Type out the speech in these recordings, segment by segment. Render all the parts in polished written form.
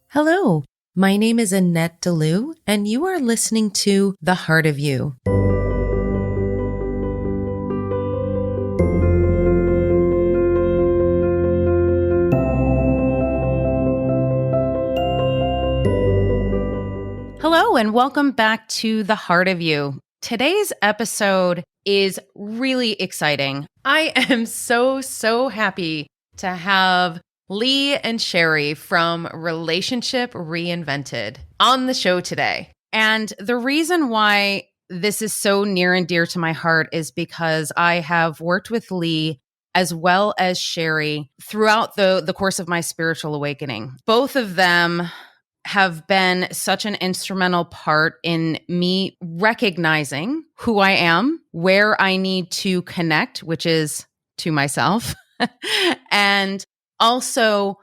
Hello, my name is Annette DeLu, and you are listening to The Heart of You. Hello, and welcome back to The Heart of You. Today's episode is really exciting. I am so happy to have Lee and Sherry from Relationship Reinvented on the show today. And the reason why this is so near and dear to my heart is because I have worked with Lee as well as Sherry throughout the course of my spiritual awakening. Both of them have been such an instrumental part in me recognizing who I am, where I need to connect, which is to myself, and also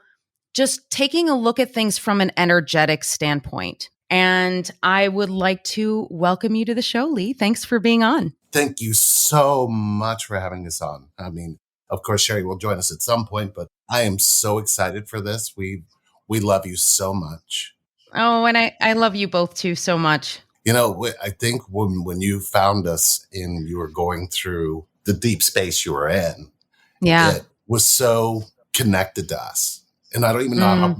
just taking a look at things from an energetic standpoint. And I would like to welcome you to the show, Lee. Thanks for being on. Thank you so much for having us on. I mean, of course, Sherry will join us at some point, but I am so excited for this. We love you so much. Oh, and I love you both too so much. You know, I think when you found us and you were going through the deep space you were in, it was so connected to us. And I don't even know I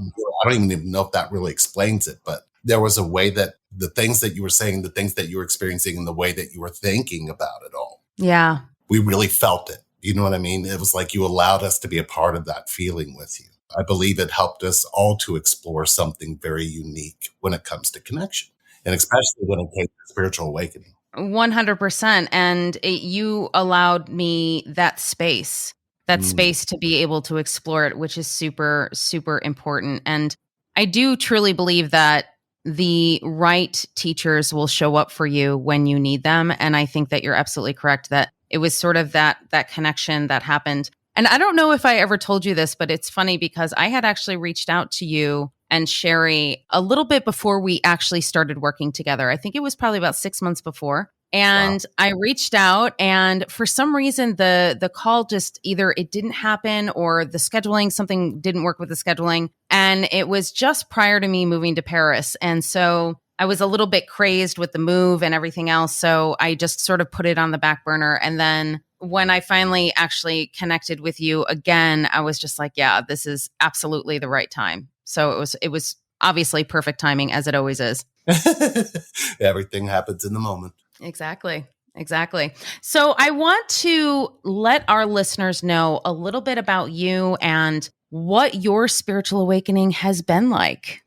don't even know if that really explains it, but there was a way that the things that you were saying, the things that you were experiencing, and the way that you were thinking about it all. Yeah. We really felt it. You know what I mean? It was like you allowed us to be a part of that feeling with you. I believe it helped us all to explore something very unique when it comes to connection, and especially when it came to spiritual awakening. 100%. And you allowed me that space to be able to explore it, which is super, super important. And I do truly believe that the right teachers will show up for you when you need them. And I think that you're absolutely correct that it was sort of that connection that happened. And I don't know if I ever told you this, but it's funny because I had actually reached out to you and Sherry a little bit before we actually started working together. I think it was probably about 6 months before. And wow. I reached out, and for some reason, the call just either it didn't happen or the scheduling, something didn't work with the scheduling. And it was just prior to me moving to Paris. And so I was a little bit crazed with the move and everything else. So I just sort of put it on the back burner. And then when I finally actually connected with you again, I was just like, yeah, this is absolutely the right time. So it was obviously perfect timing, as it always is. Everything happens in the moment. Exactly. So I want to let our listeners know a little bit about you and what your spiritual awakening has been like.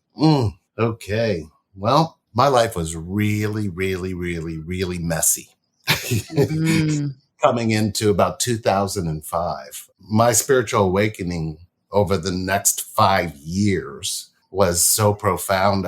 Okay. Well, my life was really, really, really, really messy. Coming into about 2005. My spiritual awakening over the next 5 years was so profound.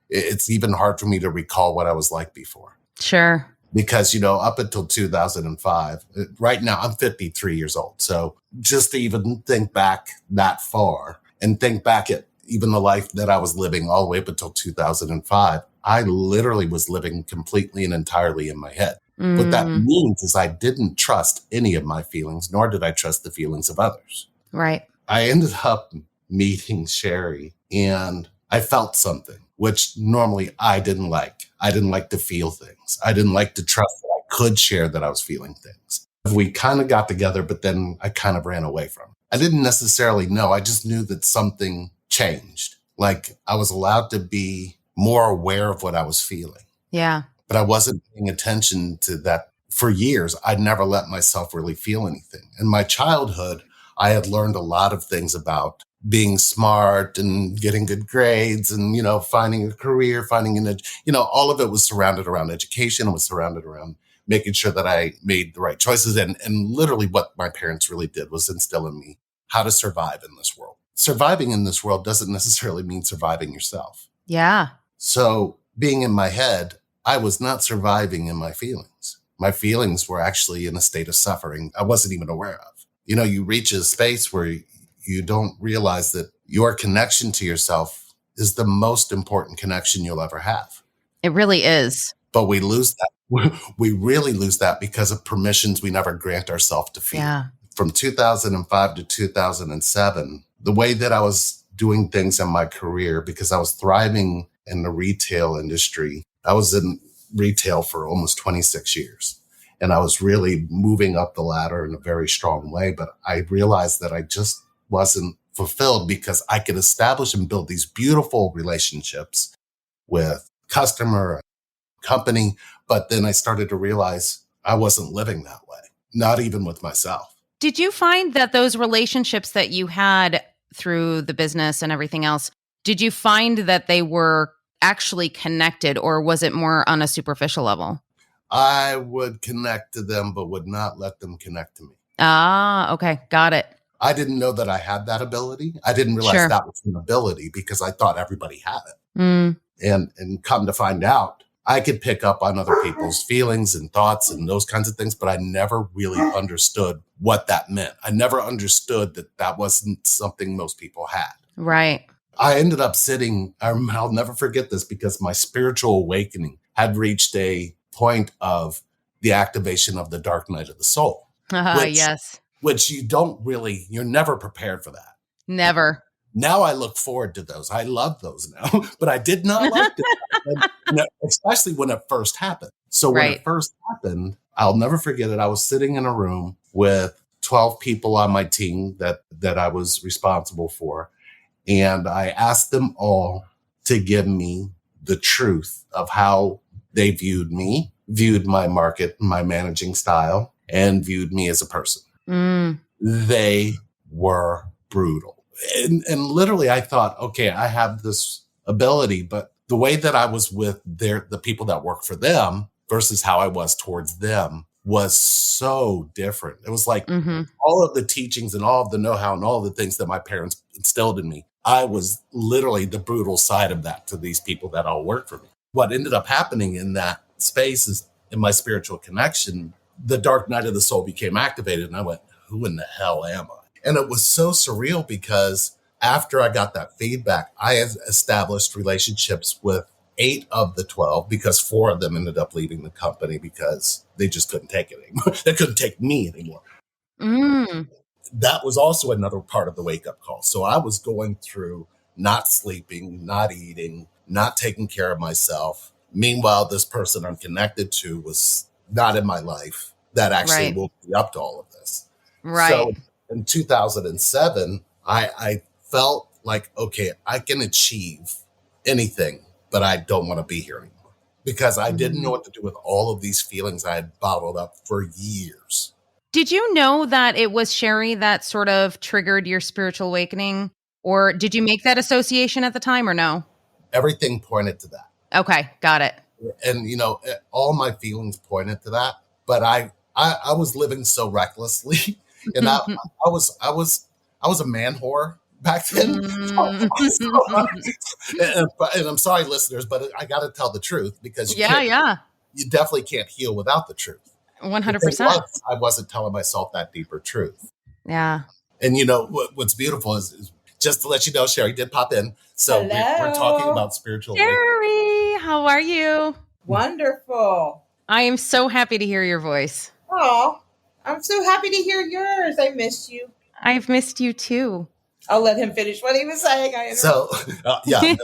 It's even hard for me to recall what I was like before. Sure. Because, up until 2005, right now I'm 53 years old. So just to even think back that far and think back at even the life that I was living all the way up until 2005, I literally was living completely and entirely in my head. What that means is I didn't trust any of my feelings, nor did I trust the feelings of others. Right. I ended up meeting Sherry and I felt something, which normally I didn't like. I didn't like to feel things. I didn't like to trust that I could share that I was feeling things. We kind of got together, but then I kind of ran away from it. I didn't necessarily know. I just knew that something changed. Like I was allowed to be more aware of what I was feeling. Yeah. But I wasn't paying attention to that. For years, I'd never let myself really feel anything. In my childhood, I had learned a lot of things about being smart and getting good grades and, finding a career, all of it was surrounded around education. It was surrounded around making sure that I made the right choices. And literally what my parents really did was instill in me how to survive in this world. Surviving in this world doesn't necessarily mean surviving yourself. Yeah. So being in my head, I was not surviving in my feelings. My feelings were actually in a state of suffering I wasn't even aware of. You reach a space where you don't realize that your connection to yourself is the most important connection you'll ever have. It really is. But we lose that we really lose that because of permissions we never grant ourselves to feel. Yeah. From 2005 to 2007, the way that I was doing things in my career, because I was thriving in the retail industry, I was in retail for almost 26 years. And I was really moving up the ladder in a very strong way. But I realized that I just wasn't fulfilled because I could establish and build these beautiful relationships with customer, company. But then I started to realize I wasn't living that way, not even with myself. Did you find that those relationships that you had through the business and everything else, did you find that they were actually connected, or was it more on a superficial level? I would connect to them, but would not let them connect to me. Ah, okay. Got it. I didn't know that I had that ability. I didn't realize Sure. that was an ability because I thought everybody had it. Mm, And come to find out, I could pick up on other people's feelings and thoughts and those kinds of things, but I never really understood what that meant. I never understood that that wasn't something most people had. right. I ended up sitting, I'll never forget this because my spiritual awakening had reached a point of the activation of the dark night of the soul, which, Yes. which you're never prepared for that. Never. Now I look forward to those. I love those now, but I did not like them, especially when it first happened. So when Right. it first happened, I'll never forget it. I was sitting in a room with 12 people on my team that I was responsible for. And I asked them all to give me the truth of how they viewed me, viewed my market, my managing style, and viewed me as a person. Mm, They were brutal. And literally I thought, okay, I have this ability, but the way that I was with the people that work for them versus how I was towards them was so different. It was like hmm all of the teachings and all of the know-how and all of the things that my parents instilled in me. I was literally the brutal side of that to these people that all work for me. What ended up happening in that space is in my spiritual connection, the dark night of the soul became activated. And I went, who in the hell am I? And it was so surreal because after I got that feedback, I had established relationships with 8 of the 12 because 4 of them ended up leaving the company because they just couldn't take it anymore. They couldn't take me anymore. Mm, That was also another part of the wake up call. So I was going through not sleeping, not eating, not taking care of myself. Meanwhile, this person I'm connected to was not in my life that actually right. woke me up to all of this. Right. So in 2007, I felt like, okay, I can achieve anything, but I don't want to be here anymore because I didn't know Mm. what to do with all of these feelings I had bottled up for years. Did you know that it was Sherry that sort of triggered your spiritual awakening? Or did you make that association at the time or no? Everything pointed to that. Okay, got it. And all my feelings pointed to that, but I was living so recklessly. And I was a man whore back then. Mm. And I'm sorry, listeners, but I got to tell the truth because Yeah, yeah. you definitely can't heal without the truth. The thing 100%. was, I wasn't telling myself that deeper truth. Yeah. And what's beautiful is just to let you know, Sherry did pop in. So we're talking about spiritual awakening. Sherry, how are you? Wonderful. I am so happy to hear your voice. Oh, I'm so happy to hear yours. I missed you. I've missed you too. I'll let him finish what he was saying. So, yeah, kind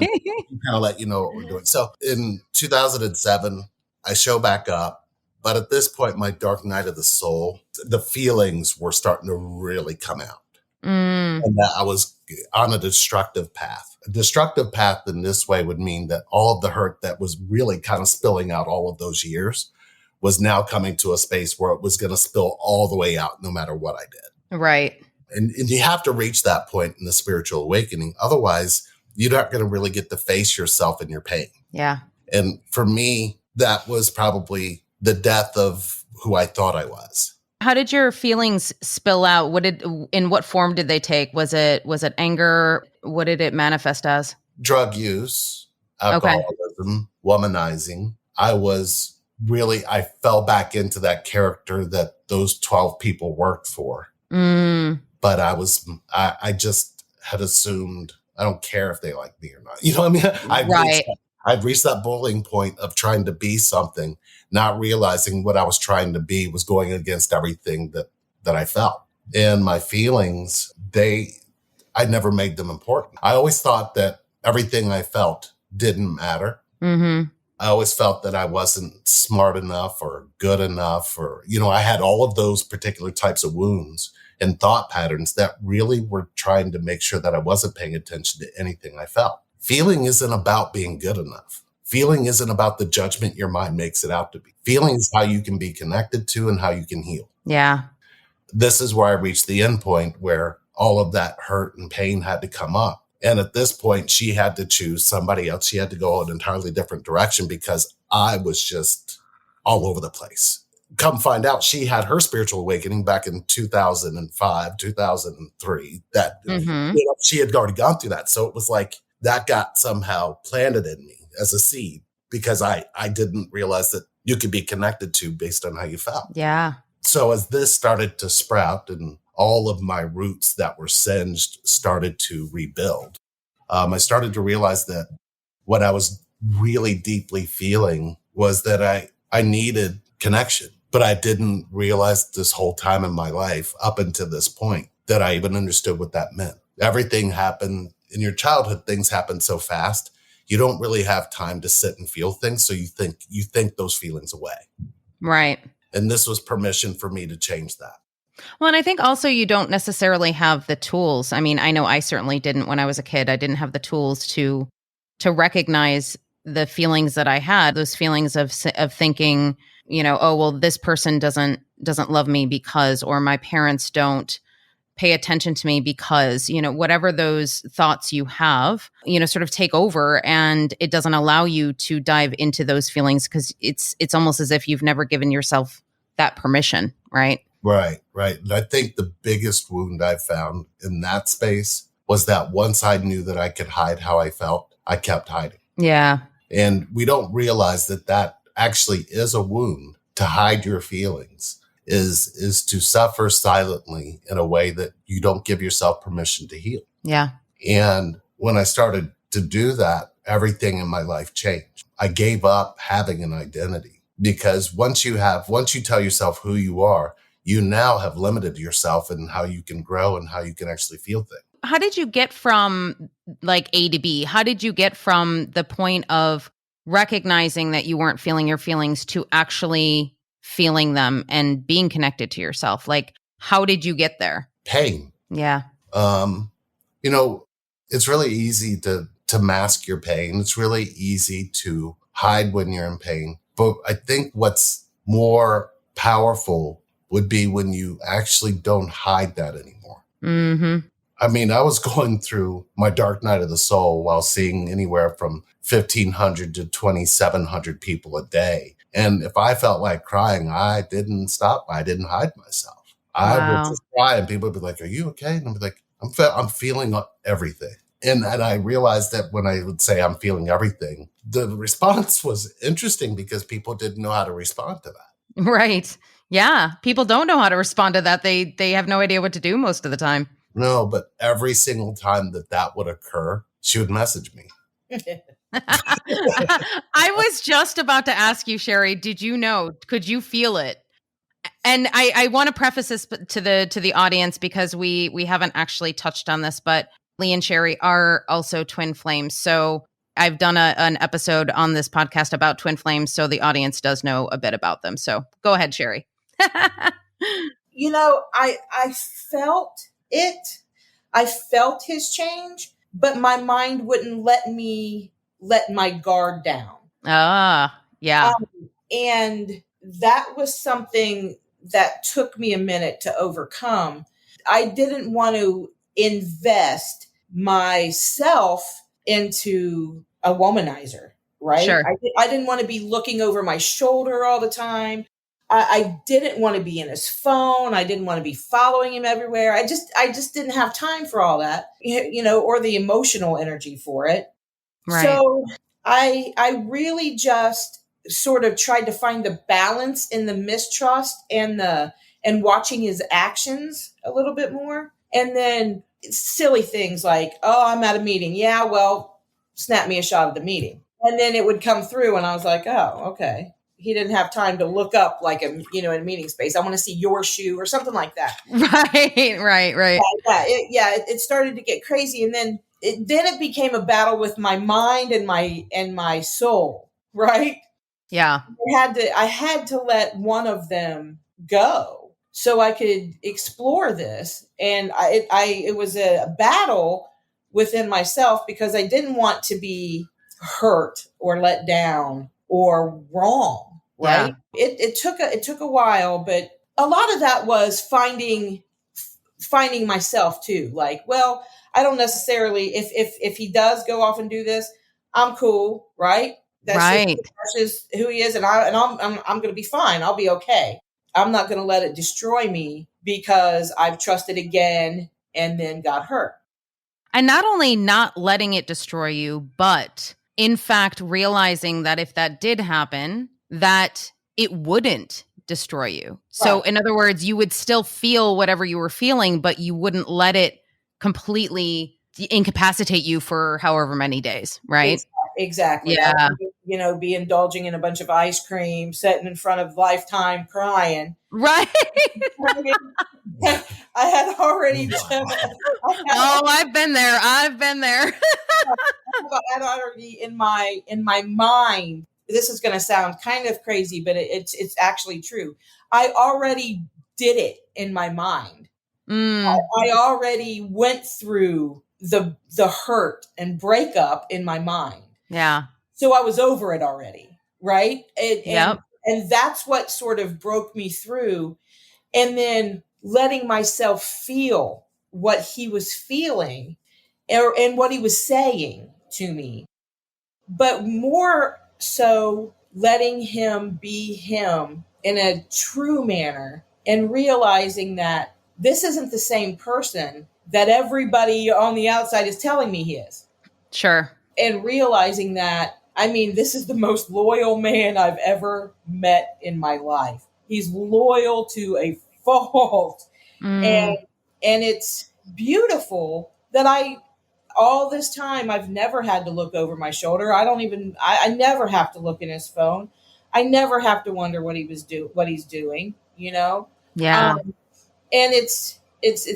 of let you know what we're doing. So in 2007, I show back up. But at this point, my dark night of the soul, the feelings were starting to really come out. Mm, And that I was on a destructive path. A destructive path in this way would mean that all of the hurt that was really kind of spilling out all of those years was now coming to a space where it was going to spill all the way out no matter what I did. right. And you have to reach that point in the spiritual awakening. Otherwise, you're not going to really get to face yourself and your pain. Yeah. And for me, that was probably the death of who I thought I was. How did your feelings spill out? In what form did they take? Was it anger? What did it manifest as? Drug use, Okay. alcoholism, womanizing. I fell back into that character that those 12 people worked for. Mm, But I just had assumed, I don't care if they like me or not. You know what I mean? right. I'd reached that boiling point of trying to be something, not realizing what I was trying to be was going against everything that I felt. And my feelings, I never made them important. I always thought that everything I felt didn't matter. Mm-hmm. I always felt that I wasn't smart enough or good enough, or, I had all of those particular types of wounds and thought patterns that really were trying to make sure that I wasn't paying attention to anything I felt. Feeling isn't about being good enough. Feeling isn't about the judgment your mind makes it out to be. Feeling is how you can be connected to and how you can heal. Yeah. This is where I reached the end point where all of that hurt and pain had to come up. And at this point, she had to choose somebody else. She had to go an entirely different direction because I was just all over the place. Come find out, she had her spiritual awakening back in 2005, 2003, that she had already gone through that. So it was like that got somehow planted in me as a seed because I didn't realize that you could be connected to based on how you felt. Yeah. So as this started to sprout and all of my roots that were singed started to rebuild, I started to realize that what I was really deeply feeling was that I needed connection, but I didn't realize this whole time in my life up until this point that I even understood what that meant. Everything happened in your childhood. Things happen so fast. You don't really have time to sit and feel things. So you think those feelings away. Right. And this was permission for me to change that. Well, and I think also you don't necessarily have the tools. I mean, I know I certainly didn't when I was a kid. I didn't have the tools to recognize the feelings that I had, those feelings of thinking, oh, well, this person doesn't love me because, or my parents don't pay attention to me because, whatever those thoughts you have, sort of take over, and it doesn't allow you to dive into those feelings because it's almost as if you've never given yourself that permission, right? Right. And I think the biggest wound I found in that space was that once I knew that I could hide how I felt, I kept hiding. Yeah. And we don't realize that actually is a wound. To hide your feelings is to suffer silently in a way that you don't give yourself permission to heal. Yeah. And when I started to do that, everything in my life changed. I gave up having an identity because once you tell yourself who you are, you now have limited yourself in how you can grow and how you can actually feel things. How did you get from like A to B? How did you get from the point of recognizing that you weren't feeling your feelings to actually feeling them and being connected to yourself? Like, how did you get there? Pain. Yeah. It's really easy to mask your pain. It's really easy to hide when you're in pain. But I think what's more powerful would be when you actually don't hide that anymore. Mm-hmm. I mean, I was going through my dark night of the soul while seeing anywhere from 1,500 to 2,700 people a day. And if I felt like crying, I didn't stop. I didn't hide myself. I would just cry and people would be like, "Are you okay?" And I'd be like, I'm feeling everything. And I realized that when I would say I'm feeling everything, the response was interesting because people didn't know how to respond to that. Right. Yeah. People don't know how to respond to that. They have no idea what to do most of the time. No, but every single time that would occur, she would message me. I was just about to ask you, Sherry, did you know? Could you feel it? And I want to preface this to the audience because we haven't actually touched on this, but Lee and Sherry are also twin flames. So I've done an episode on this podcast about twin flames, so the audience does know a bit about them. So go ahead, Sherry. I felt it. I felt his change, but my mind wouldn't let me let my guard down. Ah, yeah. And that was something that took me a minute to overcome. I didn't want to invest myself into a womanizer, right? Sure. I didn't want to be looking over my shoulder all the time. I didn't want to be in his phone. I didn't want to be following him everywhere. I just didn't have time for all that, or the emotional energy for it. Right. So I really just sort of tried to find the balance in the mistrust and watching his actions a little bit more. And then silly things like, oh, I'm at a meeting. Yeah, well, snap me a shot at the meeting. And then it would come through, and I was like, oh, okay. He didn't have time to look up like a, in a meeting space. I want to see your shoe or something like that. Right. It started to get crazy, and then it became a battle with my mind and my soul, right? Yeah. I had to let one of them go so I could explore this, and it was a battle within myself because I didn't want to be hurt or let down or wrong, right? Yeah. It took a while, but a lot of that was finding myself too. Like, well, I don't necessarily, if he does go off and do this, I'm cool, right? That's just who he is, and I'm going to be fine. I'll be okay. I'm not going to let it destroy me because I've trusted again and then got hurt. And not only not letting it destroy you, but in fact realizing that if that did happen, that it wouldn't destroy you. So Right. in other words, you would still feel whatever you were feeling, but you wouldn't let it completely incapacitate you for however many days, right? Exactly. Yeah. I would, be indulging in a bunch of ice cream, sitting in front of Lifetime crying. Right. I had already I've been there. I had already in my mind. This is going to sound kind of crazy, but it's actually true. I already did it in my mind. I already went through the hurt and breakup in my mind. Yeah. So I was over it already, right? Yep. And that's what sort of broke me through. And then letting myself feel what he was feeling and what he was saying to me. But more so letting him be him in a true manner and realizing that this isn't the same person that everybody on the outside is telling me he is. Sure. And realizing that, this is the most loyal man I've ever met in my life. He's loyal to a fault. And it's beautiful that all this time I've never had to look over my shoulder. I never have to look in his phone. I never have to wonder what he's doing, Yeah. And it's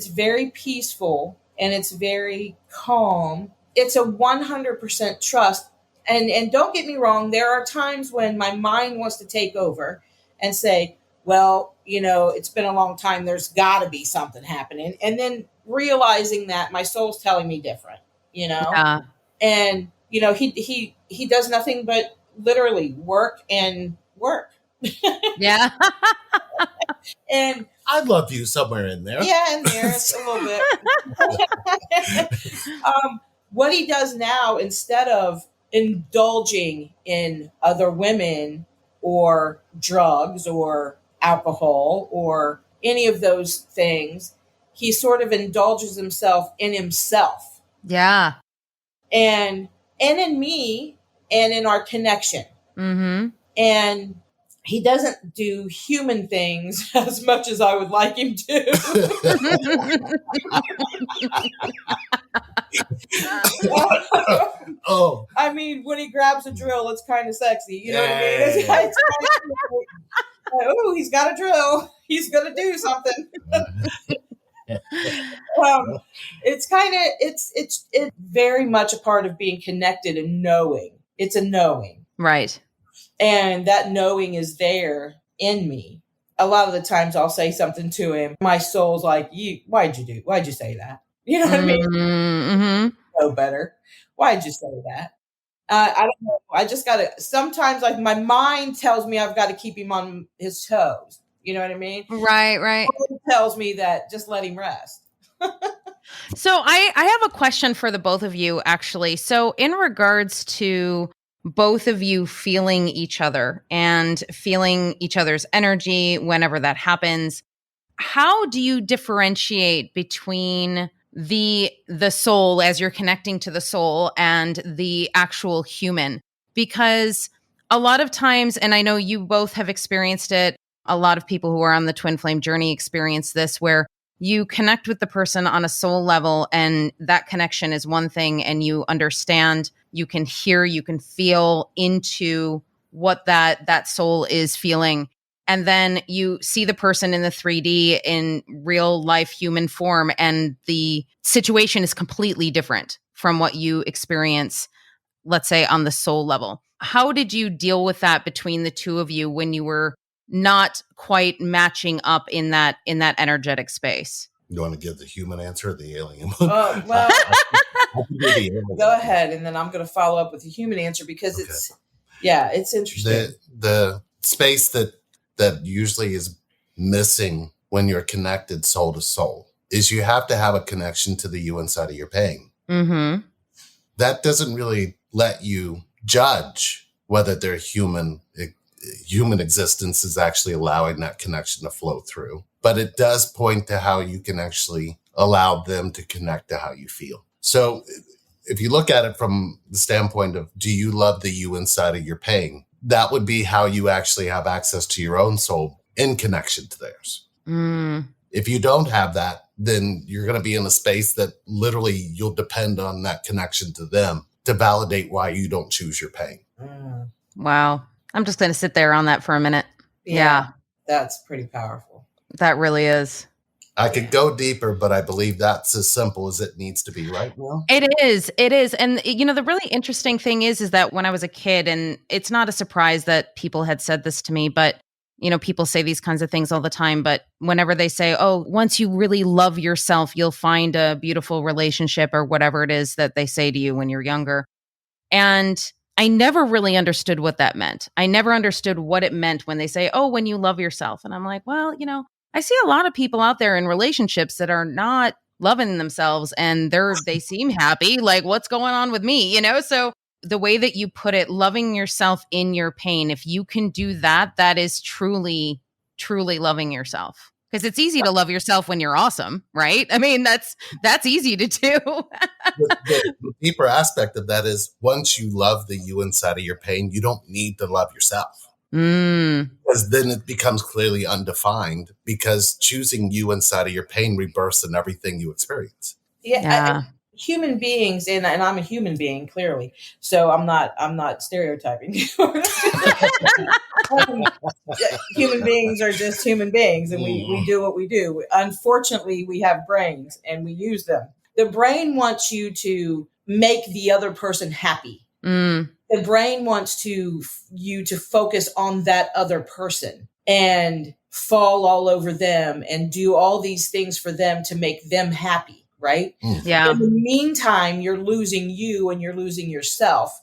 very peaceful and it's very calm. It's a 100% trust. And don't get me wrong, there are times when my mind wants to take over and say, well, it's been a long time. There's got to be something happening. And then realizing that my soul's telling me different, Yeah. and, he does nothing but literally work and work. Yeah. And I love you somewhere in there. Yeah, in there, it's a little bit. What he does now, instead of indulging in other women or drugs or alcohol or any of those things, he sort of indulges himself in himself. Yeah. And in me and in our connection. Mm-hmm. And he doesn't do human things as much as I would like him to. Oh. When he grabs a drill, it's kind of sexy. You know what I mean? Oh, he's got a drill. He's going to do something. It's very much a part of being connected and knowing. It's a knowing. Right. And that knowing is there in me. A lot of the times I'll say something to him. My soul's like, why'd you say that? You know what I mean? Mm-hmm. Know better. Why'd you say that? I don't know. I just got to, sometimes like my mind tells me I've got to keep him on his toes. You know what I mean? Right. It tells me that just let him rest. So I have a question for the both of you, actually. So in regards to both of you feeling each other and feeling each other's energy whenever that happens, how do you differentiate between the soul as you're connecting to the soul and the actual human? Because a lot of times, and I know you both have experienced it, a lot of people who are on the twin flame journey experience this, where you connect with the person on a soul level and that connection is one thing and you understand you can hear, you can feel into what that soul is feeling. And then you see the person in the 3D in real life human form, and the situation is completely different from what you experience, let's say, on the soul level. How did you deal with that between the two of you when you were not quite matching up in that energetic space? You want to give the human answer or the alien one? Well, I can do the alien. go ahead, and then I'm going to follow up with the human answer because it's interesting. The space that usually is missing when you're connected soul to soul is you have to have a connection to the you inside of your pain. Mm-hmm. That doesn't really let you judge whether their human existence is actually allowing that connection to flow through. But it does point to how you can actually allow them to connect to how you feel. So if you look at it from the standpoint of, do you love the you inside of your pain? That would be how you actually have access to your own soul in connection to theirs. Mm. If you don't have that, then you're going to be in a space that literally you'll depend on that connection to them to validate why you don't choose your pain. Mm. Wow. I'm just going to sit there on that for a minute. Yeah. That's pretty powerful. That really is. I could go deeper, but I believe that's as simple as it needs to be right now. It is. And, the really interesting thing is that when I was a kid, and it's not a surprise that people had said this to me, but, people say these kinds of things all the time. But whenever they say, oh, once you really love yourself, you'll find a beautiful relationship, or whatever it is that they say to you when you're younger. And I never really understood what that meant. I never understood what it meant when they say, oh, when you love yourself. And I'm like, well, I see a lot of people out there in relationships that are not loving themselves, and they seem happy. Like, what's going on with me? So the way that you put it, loving yourself in your pain, if you can do that, that is truly, truly loving yourself. Because it's easy to love yourself when you're awesome, right? I mean, that's easy to do. The deeper aspect of that is, once you love the you inside of your pain, you don't need to love yourself. Because then it becomes clearly undefined, because choosing you inside of your pain rebirths in everything you experience. Yeah. Human beings, and I'm a human being, clearly. So I'm not stereotyping. Human beings are just human beings, and we do what we do. Unfortunately, we have brains and we use them. The brain wants you to make the other person happy. The brain wants you to focus on that other person and fall all over them and do all these things for them to make them happy. Right? Yeah. In the meantime, you're losing you and you're losing yourself.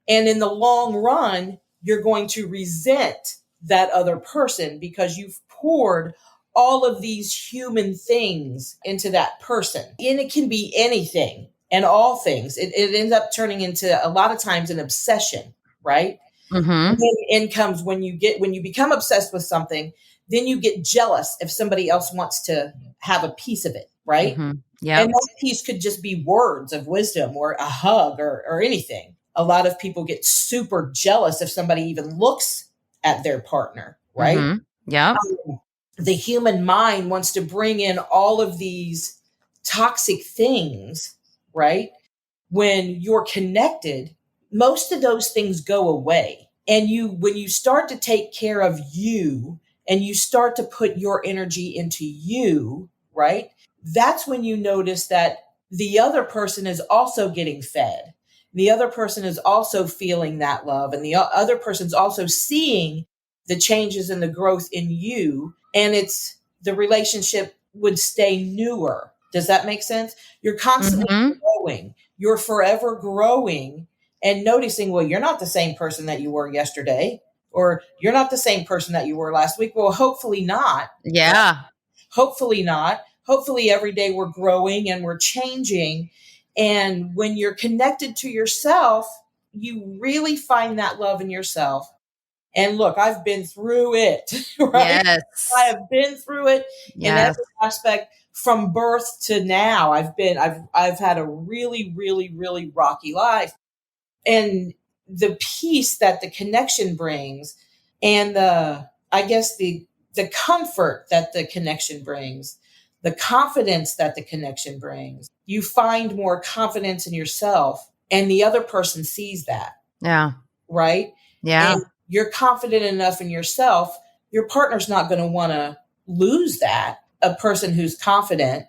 And in the long run, you're going to resent that other person because you've poured all of these human things into that person. And it can be anything and all things. It ends up turning into, a lot of times, an obsession, right? Mm-hmm. And then in comes when you become obsessed with something, then you get jealous if somebody else wants to have a piece of it, right? Mm-hmm. Yeah. And that piece could just be words of wisdom or a hug or anything. A lot of people get super jealous if somebody even looks at their partner, right? Mm-hmm. Yeah. The human mind wants to bring in all of these toxic things, right? When you're connected, most of those things go away. And when you start to take care of you and you start to put your energy into you, right? That's when you notice that the other person is also getting fed. The other person is also feeling that love, and the other person's also seeing the changes and the growth in you. And the relationship would stay newer. Does that make sense? You're constantly growing. You're forever growing and noticing, well, you're not the same person that you were yesterday, or you're not the same person that you were last week. Well, hopefully not. Yeah. Right? Hopefully not. Hopefully every day we're growing and we're changing. And when you're connected to yourself, you really find that love in yourself. And look, I've been through it, right? Yes. I have been through it in every aspect from birth to now. I've had a really, really, really rocky life. And the peace that the connection brings, and the comfort that the connection brings, the confidence that the connection brings. You find more confidence in yourself, and the other person sees that. Yeah. Right. Yeah. And you're confident enough in yourself, your partner's not going to want to lose that. A person who's confident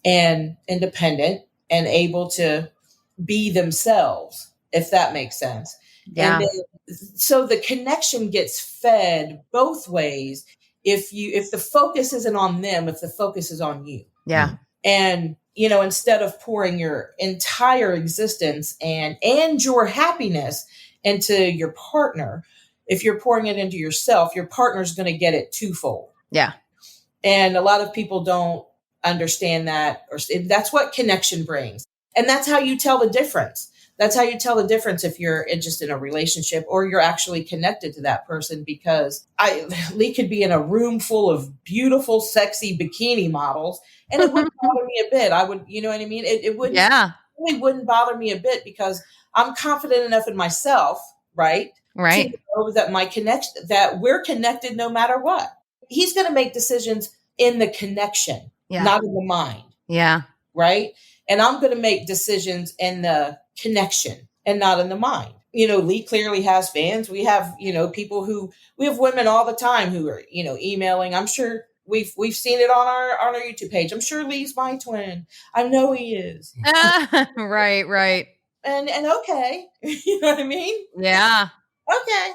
and independent and able to be themselves, if that makes sense. Yeah. And then, so the connection gets fed both ways. If the focus isn't on them, if the focus is on you. Yeah. And, instead of pouring your entire existence and your happiness into your partner, if you're pouring it into yourself, your partner's going to get it twofold. Yeah. And a lot of people don't understand that, or that's what connection brings. And that's how you tell the difference. That's how you tell the difference if you're just in a relationship or you're actually connected to that person. Because Lee could be in a room full of beautiful, sexy bikini models, and it wouldn't bother me a bit. I would, you know what I mean? It wouldn't, really wouldn't bother me a bit because I'm confident enough in myself, right? Right. To know that my connection, that we're connected no matter what. He's going to make decisions in the connection, not in the mind. Yeah. Right. And I'm going to make decisions in the connection and not in the mind. Lee clearly has fans. We have, we have women all the time who are, emailing. I'm sure we've seen it on our YouTube page. I'm sure Lee's my twin. I know he is. Right. And okay. You know what I mean? Yeah. Okay.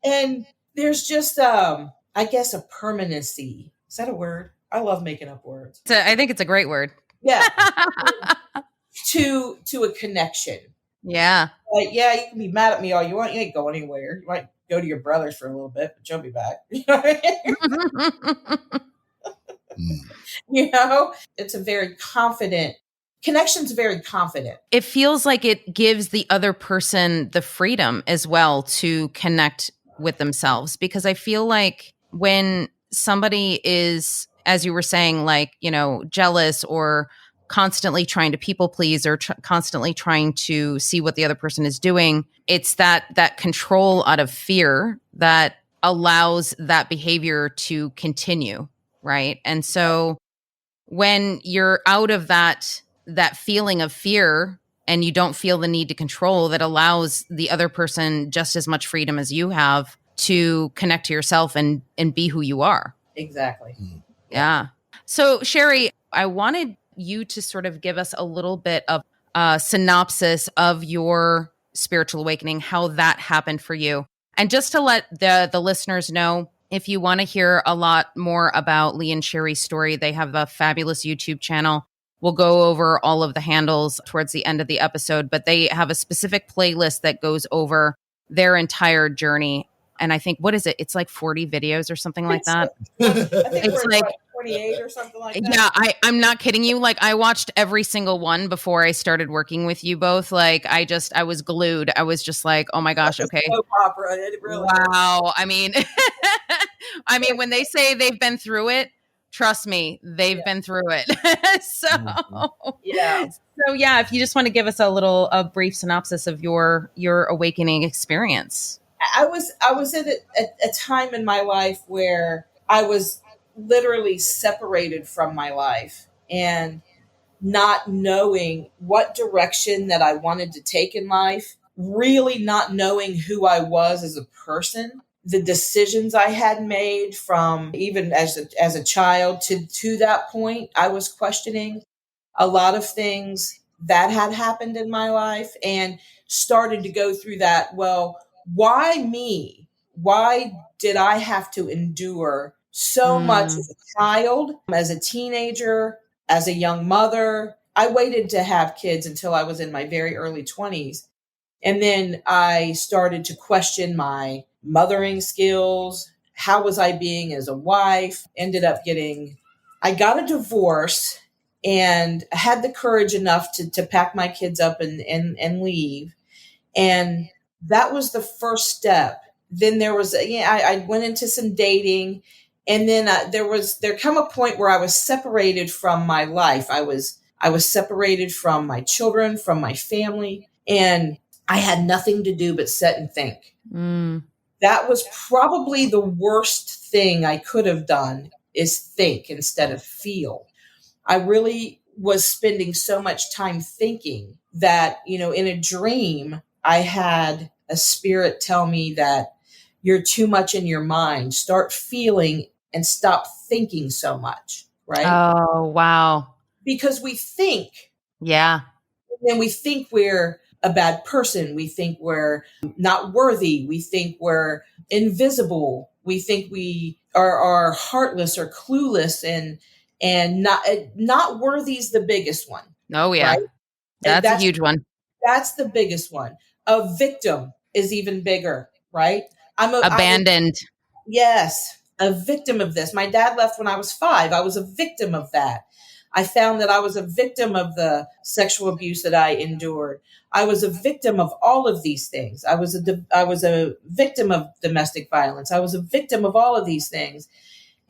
And there's just, I guess, a permanency. Is that a word? I love making up words. I think it's a great word. Yeah. to a connection. Yeah. Like, yeah, you can be mad at me all you want. You ain't go anywhere. You might go to your brother's for a little bit, but you'll be back. It's a very confident connection's very confident. It feels like it gives the other person the freedom as well to connect with themselves, because I feel like when somebody is, as you were saying, like, jealous or constantly trying to people please or constantly trying to see what the other person is doing, it's that control out of fear that allows that behavior to continue, right? And so when you're out of that feeling of fear and you don't feel the need to control, that allows the other person just as much freedom as you have to connect to yourself and be who you are. Exactly. Yeah. So Sherry, I wanted you to sort of give us a little bit of a synopsis of your spiritual awakening, how that happened for you. And just to let the listeners know, if you want to hear a lot more about Lee and Sherry's story, they have a fabulous YouTube channel. We'll go over all of the handles towards the end of the episode, but they have a specific playlist that goes over their entire journey. And I think, what is it? It's like 40 videos or something like that. I think it's like 28 or something like that. Yeah, I'm not kidding you. Like, I watched every single one before I started working with you both. Like, I was glued. I was just like, oh my gosh, okay. Soap opera. It really wow. I mean, when they say they've been through it, trust me, they've been through it. So yeah, if you just want to give us a brief synopsis of your awakening experience. I was at a time in my life where I was literally separated from my life and not knowing what direction that I wanted to take in life, really not knowing who I was as a person, the decisions I had made from even as a child to that point. I was questioning a lot of things that had happened in my life and started to go through that. Well, why me? Why did I have to endure so much as a child, as a teenager, as a young mother? I waited to have kids until I was in my very early 20s. And then I started to question my mothering skills. How was I being as a wife? I got a divorce and had the courage enough to pack my kids up and leave. And that was the first step. Then there was, I went into some dating, and then there come a point where I was separated from my life. I was separated from my children, from my family, and I had nothing to do but sit and think. That was probably the worst thing I could have done, is think instead of feel. I really was spending so much time thinking that, in a dream, I had a spirit tell me that you're too much in your mind. Start feeling and stop thinking so much, right? Oh, wow. Because we think, Yeah. and we think we're a bad person. We think we're not worthy. We think we're invisible. We think we are heartless or clueless, and not worthy is the biggest one, Oh, yeah. right? And That's a huge one. that's the biggest one. A victim is even bigger, right? I was Abandoned. Yes, a victim of this. My dad left when I was 5. I was a victim of that. I found that I was a victim of the sexual abuse that I endured. I was a victim of all of these things. I was a victim of domestic violence. I was a victim of all of these things.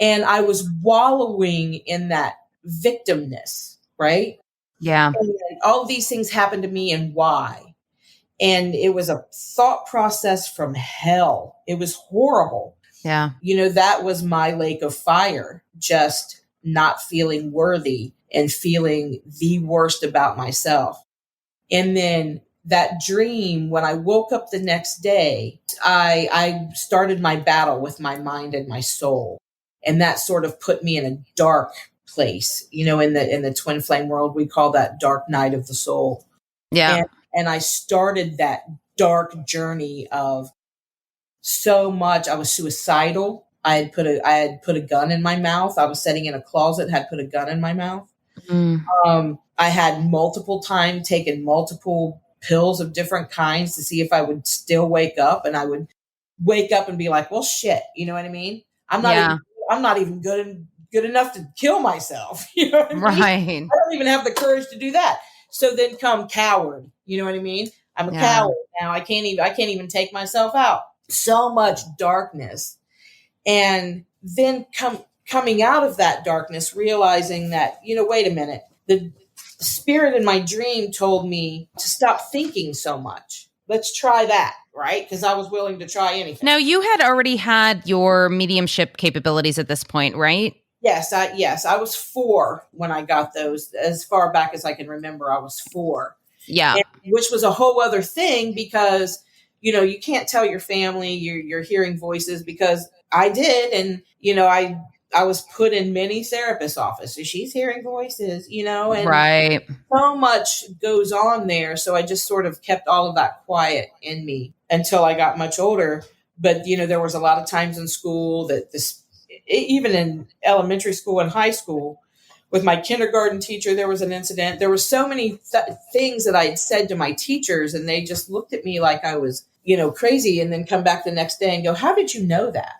And I was wallowing in that victimness, right? Yeah. And all of these things happened to me, and why? And it was a thought process from hell. It was horrible. Yeah. That was my lake of fire, just not feeling worthy and feeling the worst about myself. And then that dream, when I woke up the next day, I started my battle with my mind and my soul. And that sort of put me in a dark place. In the twin flame world, we call that dark night of the soul. Yeah. And I started that dark journey of so much. I was suicidal. I had put a gun in my mouth. I was sitting in a closet, had put a gun in my mouth. Mm. I had multiple times taken multiple pills of different kinds to see if I would still wake up, and I would wake up and be like, well, shit. You know what I mean? Yeah. I'm not even good enough to kill myself. You know what I mean? Right. I don't even have the courage to do that. So then come coward. You know what I mean? I'm a Yeah. coward now. I can't even take myself out. So much darkness. And then coming out of that darkness, realizing that, wait a minute, the spirit in my dream told me to stop thinking so much. Let's try that, right? Because I was willing to try anything. Now, you had already had your mediumship capabilities at this point, right? Yes, I was 4 when I got those. As far back as I can remember, I was 4. Yeah. Which was a whole other thing, because you can't tell your family you're hearing voices, because I did. And I was put in many therapist offices. She's hearing voices, and Right. so much goes on there. So I just sort of kept all of that quiet in me until I got much older. But there was a lot of times in school that even in elementary school and high school, with my kindergarten teacher, there was an incident. There were so many things that I had said to my teachers, and they just looked at me like I was, crazy, and then come back the next day and go, how did you know that?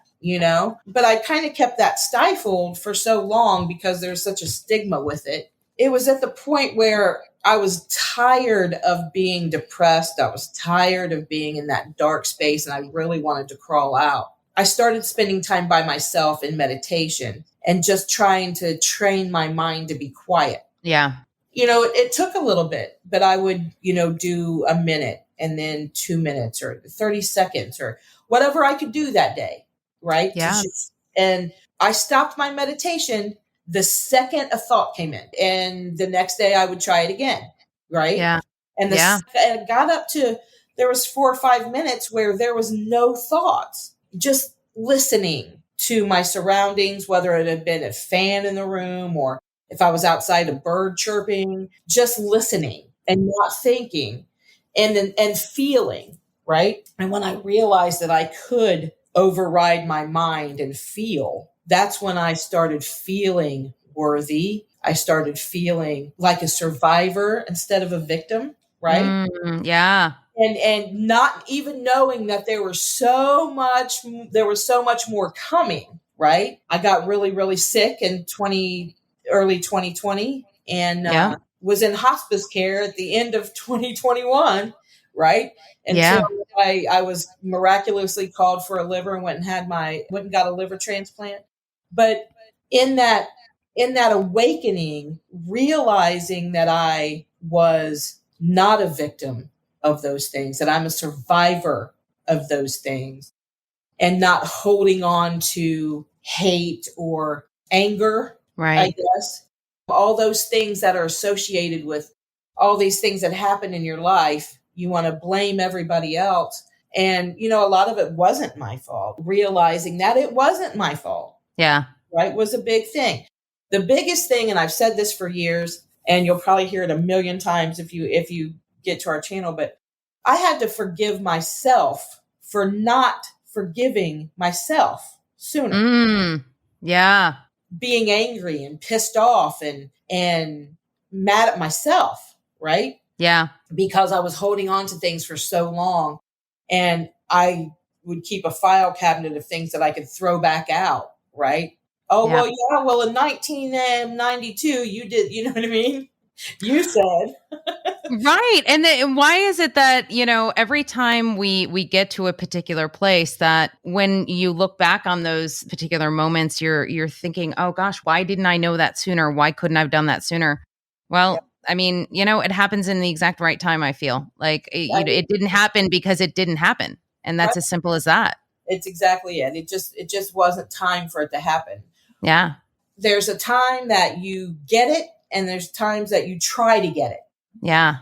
But I kind of kept that stifled for so long because there's such a stigma with it. It was at the point where I was tired of being depressed. I was tired of being in that dark space, and I really wanted to crawl out. I started spending time by myself in meditation and just trying to train my mind to be quiet. Yeah. It took a little bit, but I would, do a minute, and then 2 minutes or 30 seconds or whatever I could do that day. Right. Yeah. And I stopped my meditation the second a thought came in, and the next day I would try it again. Right. Yeah. And and it got up to, there was 4 or 5 minutes where there was no thoughts, just listening to my surroundings, whether it had been a fan in the room or if I was outside, a bird chirping, just listening and not thinking, and feeling, right? And when I realized that I could override my mind and feel, that's when I started feeling worthy. I started feeling like a survivor instead of a victim, right? Yeah. And not even knowing that there was so much more coming, right? I got really, really sick in early 2020, and was in hospice care at the end of 2021, right? Until I was miraculously called for a liver and went and got a liver transplant. But in that awakening, realizing that I was not a victim of those things, that I'm a survivor of those things, and not holding on to hate or anger, Right. I guess. all those things that are associated with all these things that happen in your life. You want to blame everybody else. And, a lot of it wasn't my fault. Realizing that it wasn't my fault. Yeah. Right. Was a big thing. The biggest thing, and I've said this for years, and you'll probably hear it a million times if you get to our channel, but I had to forgive myself for not forgiving myself sooner. Yeah. Being angry and pissed off and mad at myself, right? Yeah. Because I was holding on to things for so long, and I would keep a file cabinet of things that I could throw back out, right? Oh, Yeah. well, in 1992, you did, you know what I mean? You said. Right. And why is it that, every time we get to a particular place, that when you look back on those particular moments, you're thinking, oh gosh, why didn't I know that sooner? Why couldn't I have done that sooner? Well, Yep. I mean, it happens in the exact right time, I feel. Like it didn't happen because it didn't happen. And that's Right. as simple as that. It's exactly it. It just wasn't time for it to happen. Yeah. There's a time that you get it, and there's times that you try to get it. Yeah.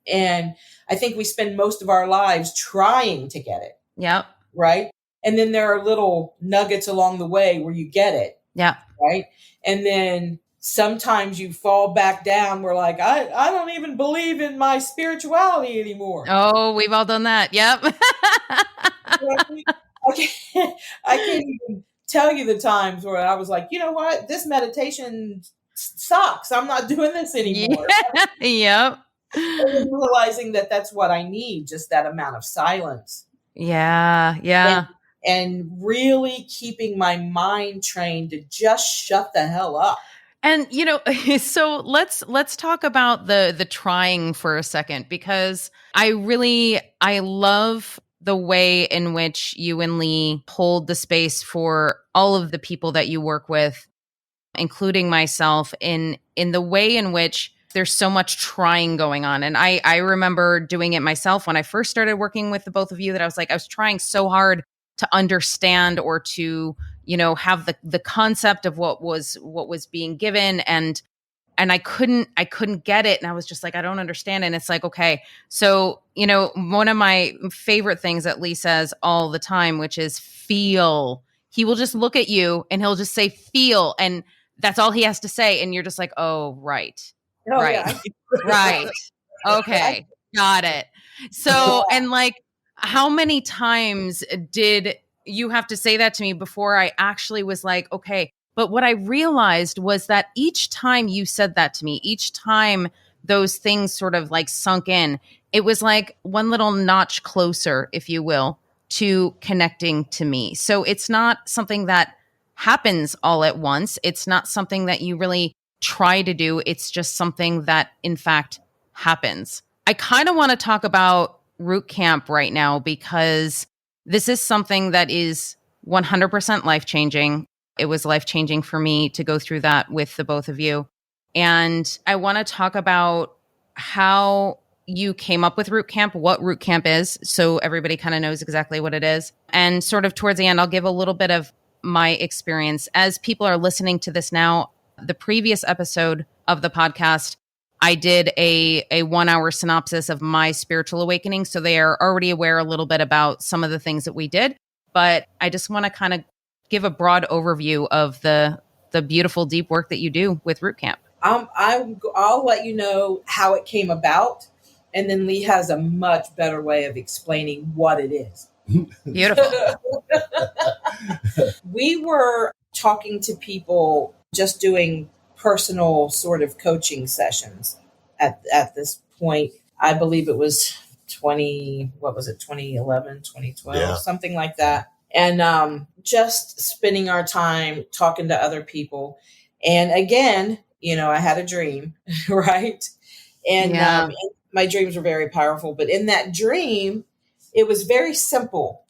And I think we spend most of our lives trying to get it. Yep. Right. And then there are little nuggets along the way where you get it. Yeah. Right. And then sometimes you fall back down. We're like, I don't even believe in my spirituality anymore. Oh, we've all done that. Yep. I can't even tell you the times where I was like, you know what? This meditation sucks. I'm not doing this anymore. Yep. And realizing that that's what I need, just that amount of silence. Yeah. Yeah. And really keeping my mind trained to just shut the hell up. And so let's talk about the trying for a second, because I love the way in which you and Lee hold the space for all of the people that you work with, including myself, in the way in which there's so much trying going on. And I remember doing it myself when I first started working with the both of you, that I was trying so hard to understand, or to, have the concept of what was being given. And I couldn't get it. And I was just like, I don't understand. And it's like, okay, so, one of my favorite things that Lee says all the time, which is feel. He will just look at you and he'll just say, feel. And that's all he has to say. And you're just like, oh, right. Oh, right. yeah. Right. Okay. Got it. So, and how many times did you have to say that to me before I actually was like, okay. But what I realized was that each time you said that to me, each time those things sort of sunk in, it was like one little notch closer, if you will, to connecting to me. So it's not something that happens all at once. It's not something that you really try to do. It's just something that, in fact, happens. I kind of want to talk about Root Camp right now, because this is something that is 100% life-changing. It was life-changing for me to go through that with the both of you. And I want to talk about how you came up with Root Camp, what Root Camp is, so everybody kind of knows exactly what it is. And sort of towards the end, I'll give a little bit of my experience. As people are listening to this now, the previous episode of the podcast, I did a 1-hour synopsis of my spiritual awakening. So they are already aware a little bit about some of the things that we did. But I just want to kind of give a broad overview of the beautiful, deep work that you do with Root Camp. I'll let you know how it came about. And then Lee has a much better way of explaining what it is. Beautiful. We were talking to people, just doing personal sort of coaching sessions at this point. I believe it was 2011, 2012, something like that. And just spending our time talking to other people. And again, I had a dream, right? And my dreams were very powerful. But in that dream, it was very simple.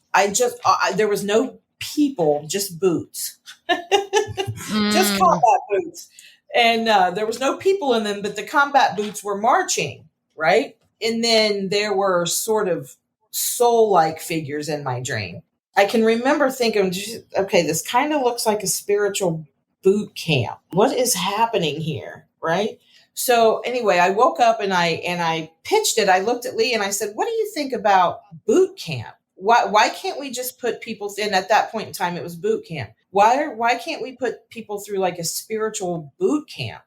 There was no people, just boots, just combat boots. And there was no people in them, but the combat boots were marching, right? And then there were sort of soul-like figures in my dream. I can remember thinking, okay, this kind of looks like a spiritual boot camp. What is happening here? right? So anyway, I woke up and I pitched it. I looked at Lee and I said, "What do you think about boot camp? Why can't we just put people in?" At that point in time, it was boot camp. Why can't we put people through like a spiritual boot camp?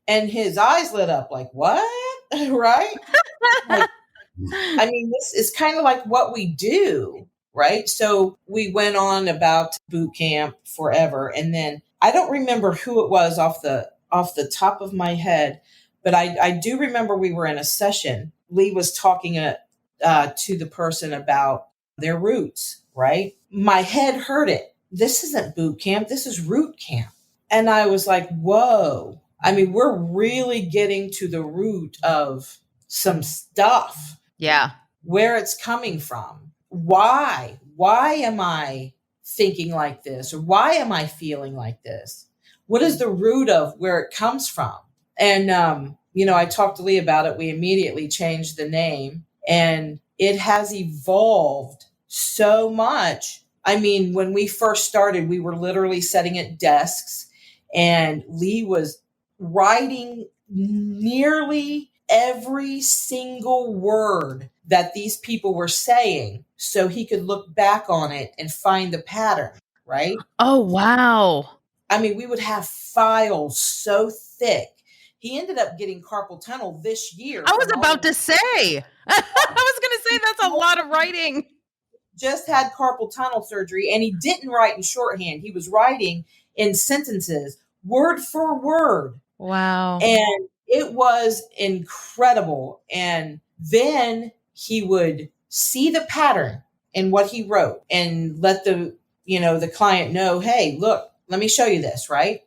And his eyes lit up like, "What?" Right? Like, I mean, this is kind of like what we do, right? So we went on about boot camp forever, and then I don't remember who it was off the top of my head, but I do remember we were in a session. Lee was talking to the person about their roots, right? My head heard it. This isn't boot camp. This is root camp. And I was like, whoa. I mean, we're really getting to the root of some stuff. Yeah. Where it's coming from. Why am I thinking like this? Or why am I feeling like this? What is the root of where it comes from? And, I talked to Lee about it. We immediately changed the name, and it has evolved so much. I mean, when we first started, we were literally sitting at desks, and Lee was writing nearly every single word that these people were saying so he could look back on it and find the pattern, right? Oh, wow. I mean, we would have files so thick. He ended up getting carpal tunnel this year. I was about to say. I was going to say that's a lot of writing. Just had carpal tunnel surgery, and he didn't write in shorthand. He was writing in sentences, word for word. Wow. And it was incredible. And then he would see the pattern in what he wrote and let the client know, hey, look, let me show you this, right?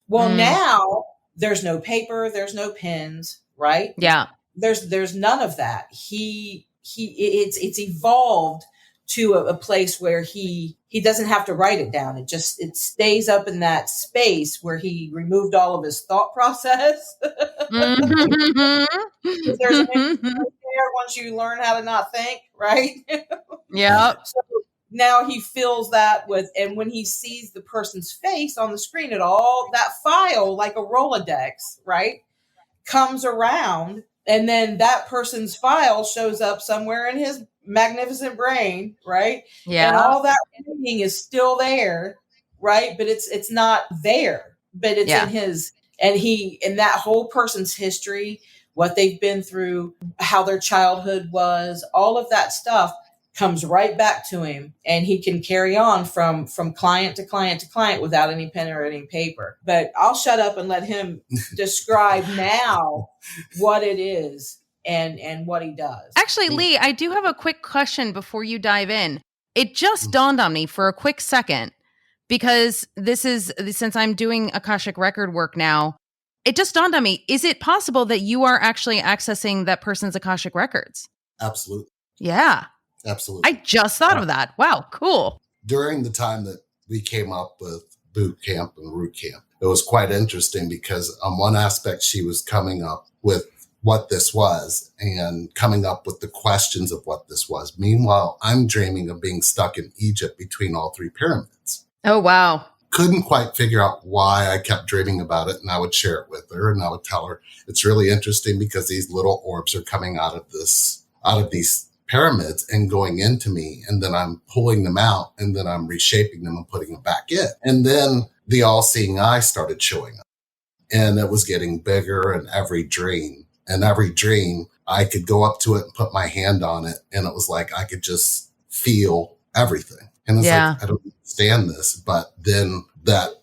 Well, now there's no paper, there's no pens, right? Yeah. There's none of that. It's evolved to a place where he doesn't have to write it down. It stays up in that space where he removed all of his thought process. Mm-hmm. There's an there once you learn how to not think, right? Yeah. So now he fills that with, and when he sees the person's face on the screen, that file, like a Rolodex, right, comes around, and then that person's file shows up somewhere in his magnificent brain, right? Yeah. And all that reading is still there, right? But it's not there, but it's in his, and that whole person's history, what they've been through, how their childhood was, all of that stuff comes right back to him, and he can carry on from client to client to client without any pen or any paper. But I'll shut up and let him describe now what it is and what he does. Actually, Lee, I do have a quick question before you dive in. It just dawned on me for a quick second, because since I'm doing Akashic record work now, it just dawned on me. Is it possible that you are actually accessing that person's Akashic records? Absolutely. Yeah. Absolutely. I just thought of that. Wow, cool. During the time that we came up with boot camp and root camp, it was quite interesting because on one aspect, she was coming up with what this was and coming up with the questions of what this was. Meanwhile, I'm dreaming of being stuck in Egypt between all three pyramids. Oh, wow. Couldn't quite figure out why I kept dreaming about it. And I would share it with her, and I would tell her it's really interesting because these little orbs are coming out of these pyramids and going into me, and then I'm pulling them out, and then I'm reshaping them and putting them back in. And then the all-seeing eye started showing up, and it was getting bigger in every dream. And every dream, I could go up to it and put my hand on it, and it was like I could just feel everything. And it's like, I don't understand this. But then that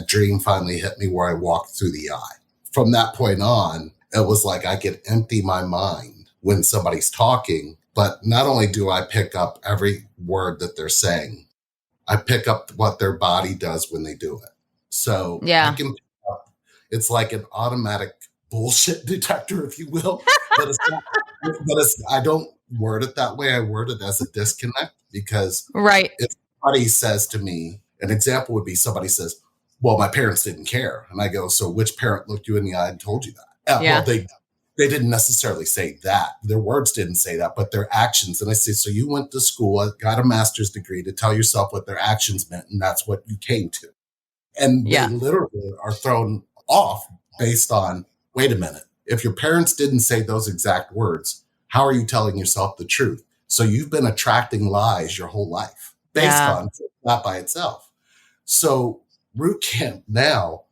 dream finally hit me where I walked through the eye. From that point on, it was like I could empty my mind when somebody's talking. But not only do I pick up every word that they're saying, I pick up what their body does when they do it. So I can pick up, it's like an automatic bullshit detector, if you will. But I don't word it that way. I word it as a disconnect, because if somebody says to me, an example would be somebody says, well, my parents didn't care. And I go, so which parent looked you in the eye and told you that? Well, they didn't necessarily say that. Their words didn't say that, but their actions. And I say, so you went to school, got a master's degree to tell yourself what their actions meant, and that's what you came to. And they literally are thrown off based on, wait a minute, if your parents didn't say those exact words, how are you telling yourself the truth? So you've been attracting lies your whole life based Yeah. on that by itself. So Root Camp now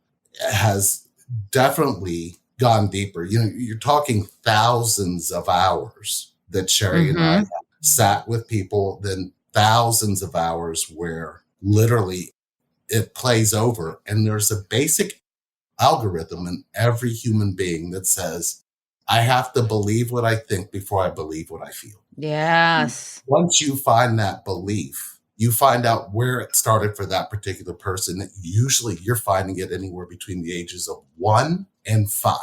has definitely gone deeper. You know, you're talking thousands of hours that Sherry and I have sat with people, then thousands of hours where literally it plays over. And there's a basic algorithm in every human being that says, I have to believe what I think before I believe what I feel. Yes. Once you find that belief, you find out where it started for that particular person. Usually you're finding it anywhere between the ages of 1 and 5.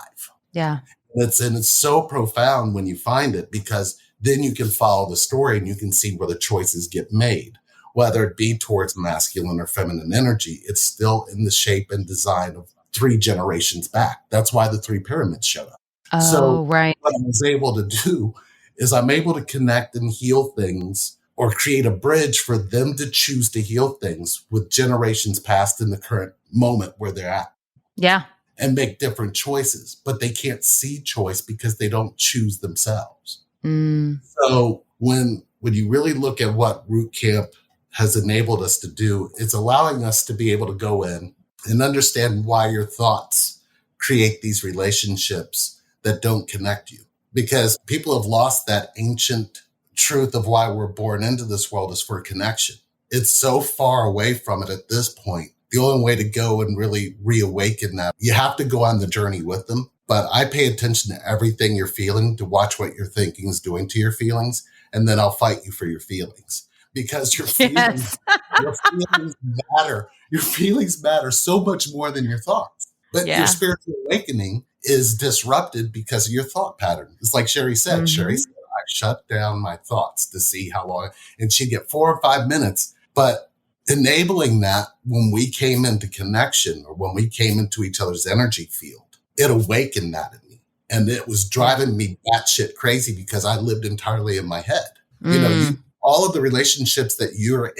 Yeah. And it's so profound when you find it, because then you can follow the story and you can see where the choices get made, whether it be towards masculine or feminine energy. It's still in the shape and design of 3 generations back. That's why the 3 pyramids showed up. So right. what I was able to do is I'm able to connect and heal things, or create a bridge for them to choose to heal things with generations past in the current moment where they're at. Yeah. And make different choices, but they can't see choice because they don't choose themselves. So when you really look at what Root Camp has enabled us to do, it's allowing us to be able to go in and understand why your thoughts create these relationships that don't connect you. Because people have lost that ancient truth of why we're born into this world is for connection. It's so far away from it at this point. The only way to go and really reawaken that, you have to go on the journey with them. But I pay attention to everything you're feeling to watch what your thinking is doing to your feelings. And then I'll fight you for your feelings, because your feelings, your feelings matter. Your feelings matter so much more than your thoughts. But your spiritual awakening is disrupted because of your thought pattern. It's like Sherry said. Sherry said, I shut down my thoughts to see how long, and she'd get 4 or 5 minutes. But enabling that, when we came into connection, or when we came into each other's energy field, it awakened that in me. And it was driving me batshit crazy because I lived entirely in my head. You know, all of the relationships that you're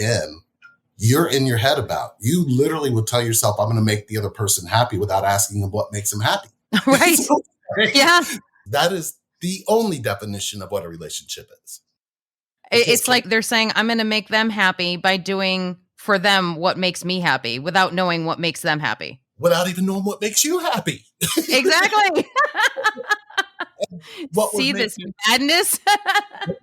in your head about. You literally will tell yourself, I'm going to make the other person happy without asking them what makes them happy. Right. Yeah. That is the only definition of what a relationship is. It's like they're saying, I'm going to make them happy by doing for them what makes me happy, without knowing what makes them happy. Without even knowing what makes you happy. Exactly. See this madness?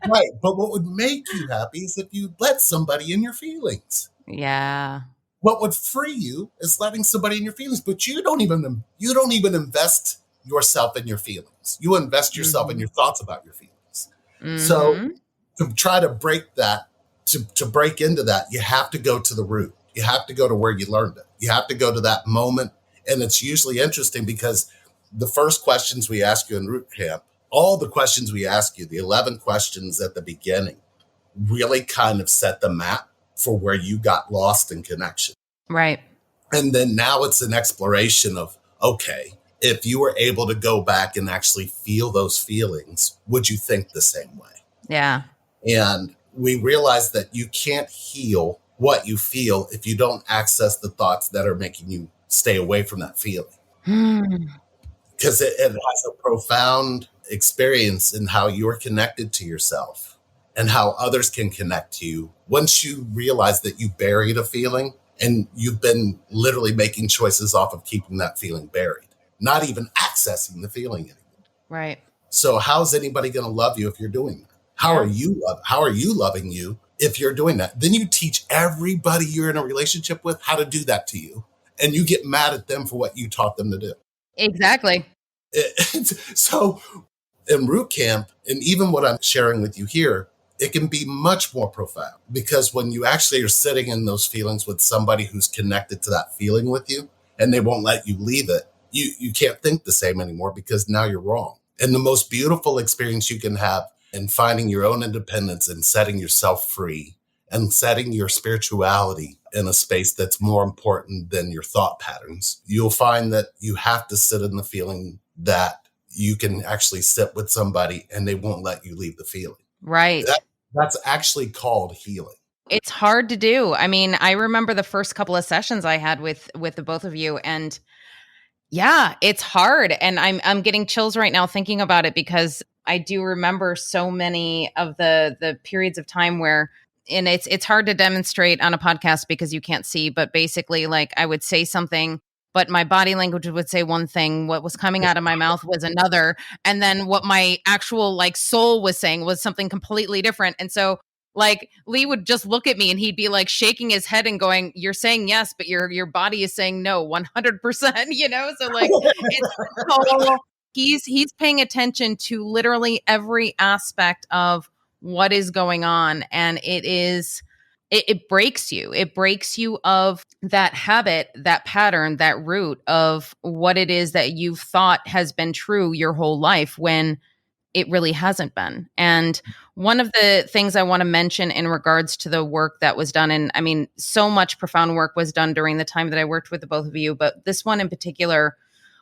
Right. But what would make you happy is if you let somebody in your feelings. Yeah. What would free you is letting somebody in your feelings. But you don't even invest yourself in your feelings. You invest yourself in your thoughts about your feelings. So to try to break that, to break into that, you have to go to the root. You have to go to where you learned it. You have to go to that moment. And it's usually interesting because the first questions we ask you in Root Camp, all the questions we ask you, the 11 questions at the beginning, really kind of set the map for where you got lost in connection. Right. And then now it's an exploration of, okay, if you were able to go back and actually feel those feelings, would you think the same way? Yeah. And we realize that you can't heal what you feel if you don't access the thoughts that are making you stay away from that feeling. Because it has a profound experience in how you're connected to yourself and how others can connect to you. Once you realize that you buried a feeling and you've been literally making choices off of keeping that feeling buried, not even accessing the feeling anymore. Right. So how's anybody going to love you if you're doing that? How are you loving you if you're doing that? Then you teach everybody you're in a relationship with how to do that to you. And you get mad at them for what you taught them to do. Exactly. So in Root Camp, and even what I'm sharing with you here, it can be much more profound, because when you actually are sitting in those feelings with somebody who's connected to that feeling with you, and they won't let you leave it, you can't think the same anymore, because now you're wrong. And the most beautiful experience you can have in finding your own independence and setting yourself free and setting your spirituality in a space that's more important than your thought patterns, you'll find that you have to sit in the feeling that you can actually sit with somebody and they won't let you leave the feeling. Right. That's actually called healing. It's hard to do. I mean, I remember the first couple of sessions I had with the both of you, and Yeah, it's hard. And I'm getting chills right now thinking about it, because I do remember so many of the periods of time where, and it's hard to demonstrate on a podcast because you can't see, but basically, like, I would say something, but my body language would say one thing, what was coming out of my mouth was another, and then what my actual like soul was saying was something completely different. And so, like, Lee would just look at me and he'd be like shaking his head and going, "You're saying yes, but your body is saying no 100%." So like, it's whole, he's paying attention to literally every aspect of what is going on, and it breaks you. It breaks you of that habit, that pattern, that root of what it is that you've thought has been true your whole life, when it really hasn't been. And one of the things I want to mention in regards to the work that was done, and I mean, so much profound work was done during the time that I worked with the both of you, but this one in particular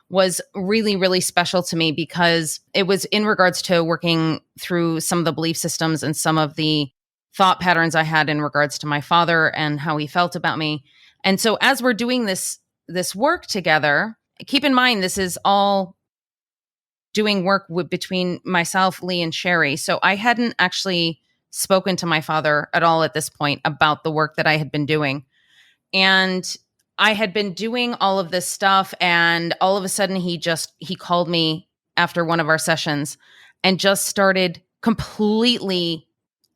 was really, really special to me, because it was in regards to working through some of the belief systems and some of the thought patterns I had in regards to my father and how he felt about me. And so as we're doing this work together, keep in mind this is all doing work between myself, Lee, and Sherry. So I hadn't actually spoken to my father at all at this point about the work that I had been doing. And I had been doing all of this stuff, and all of a sudden he called me after one of our sessions and just started completely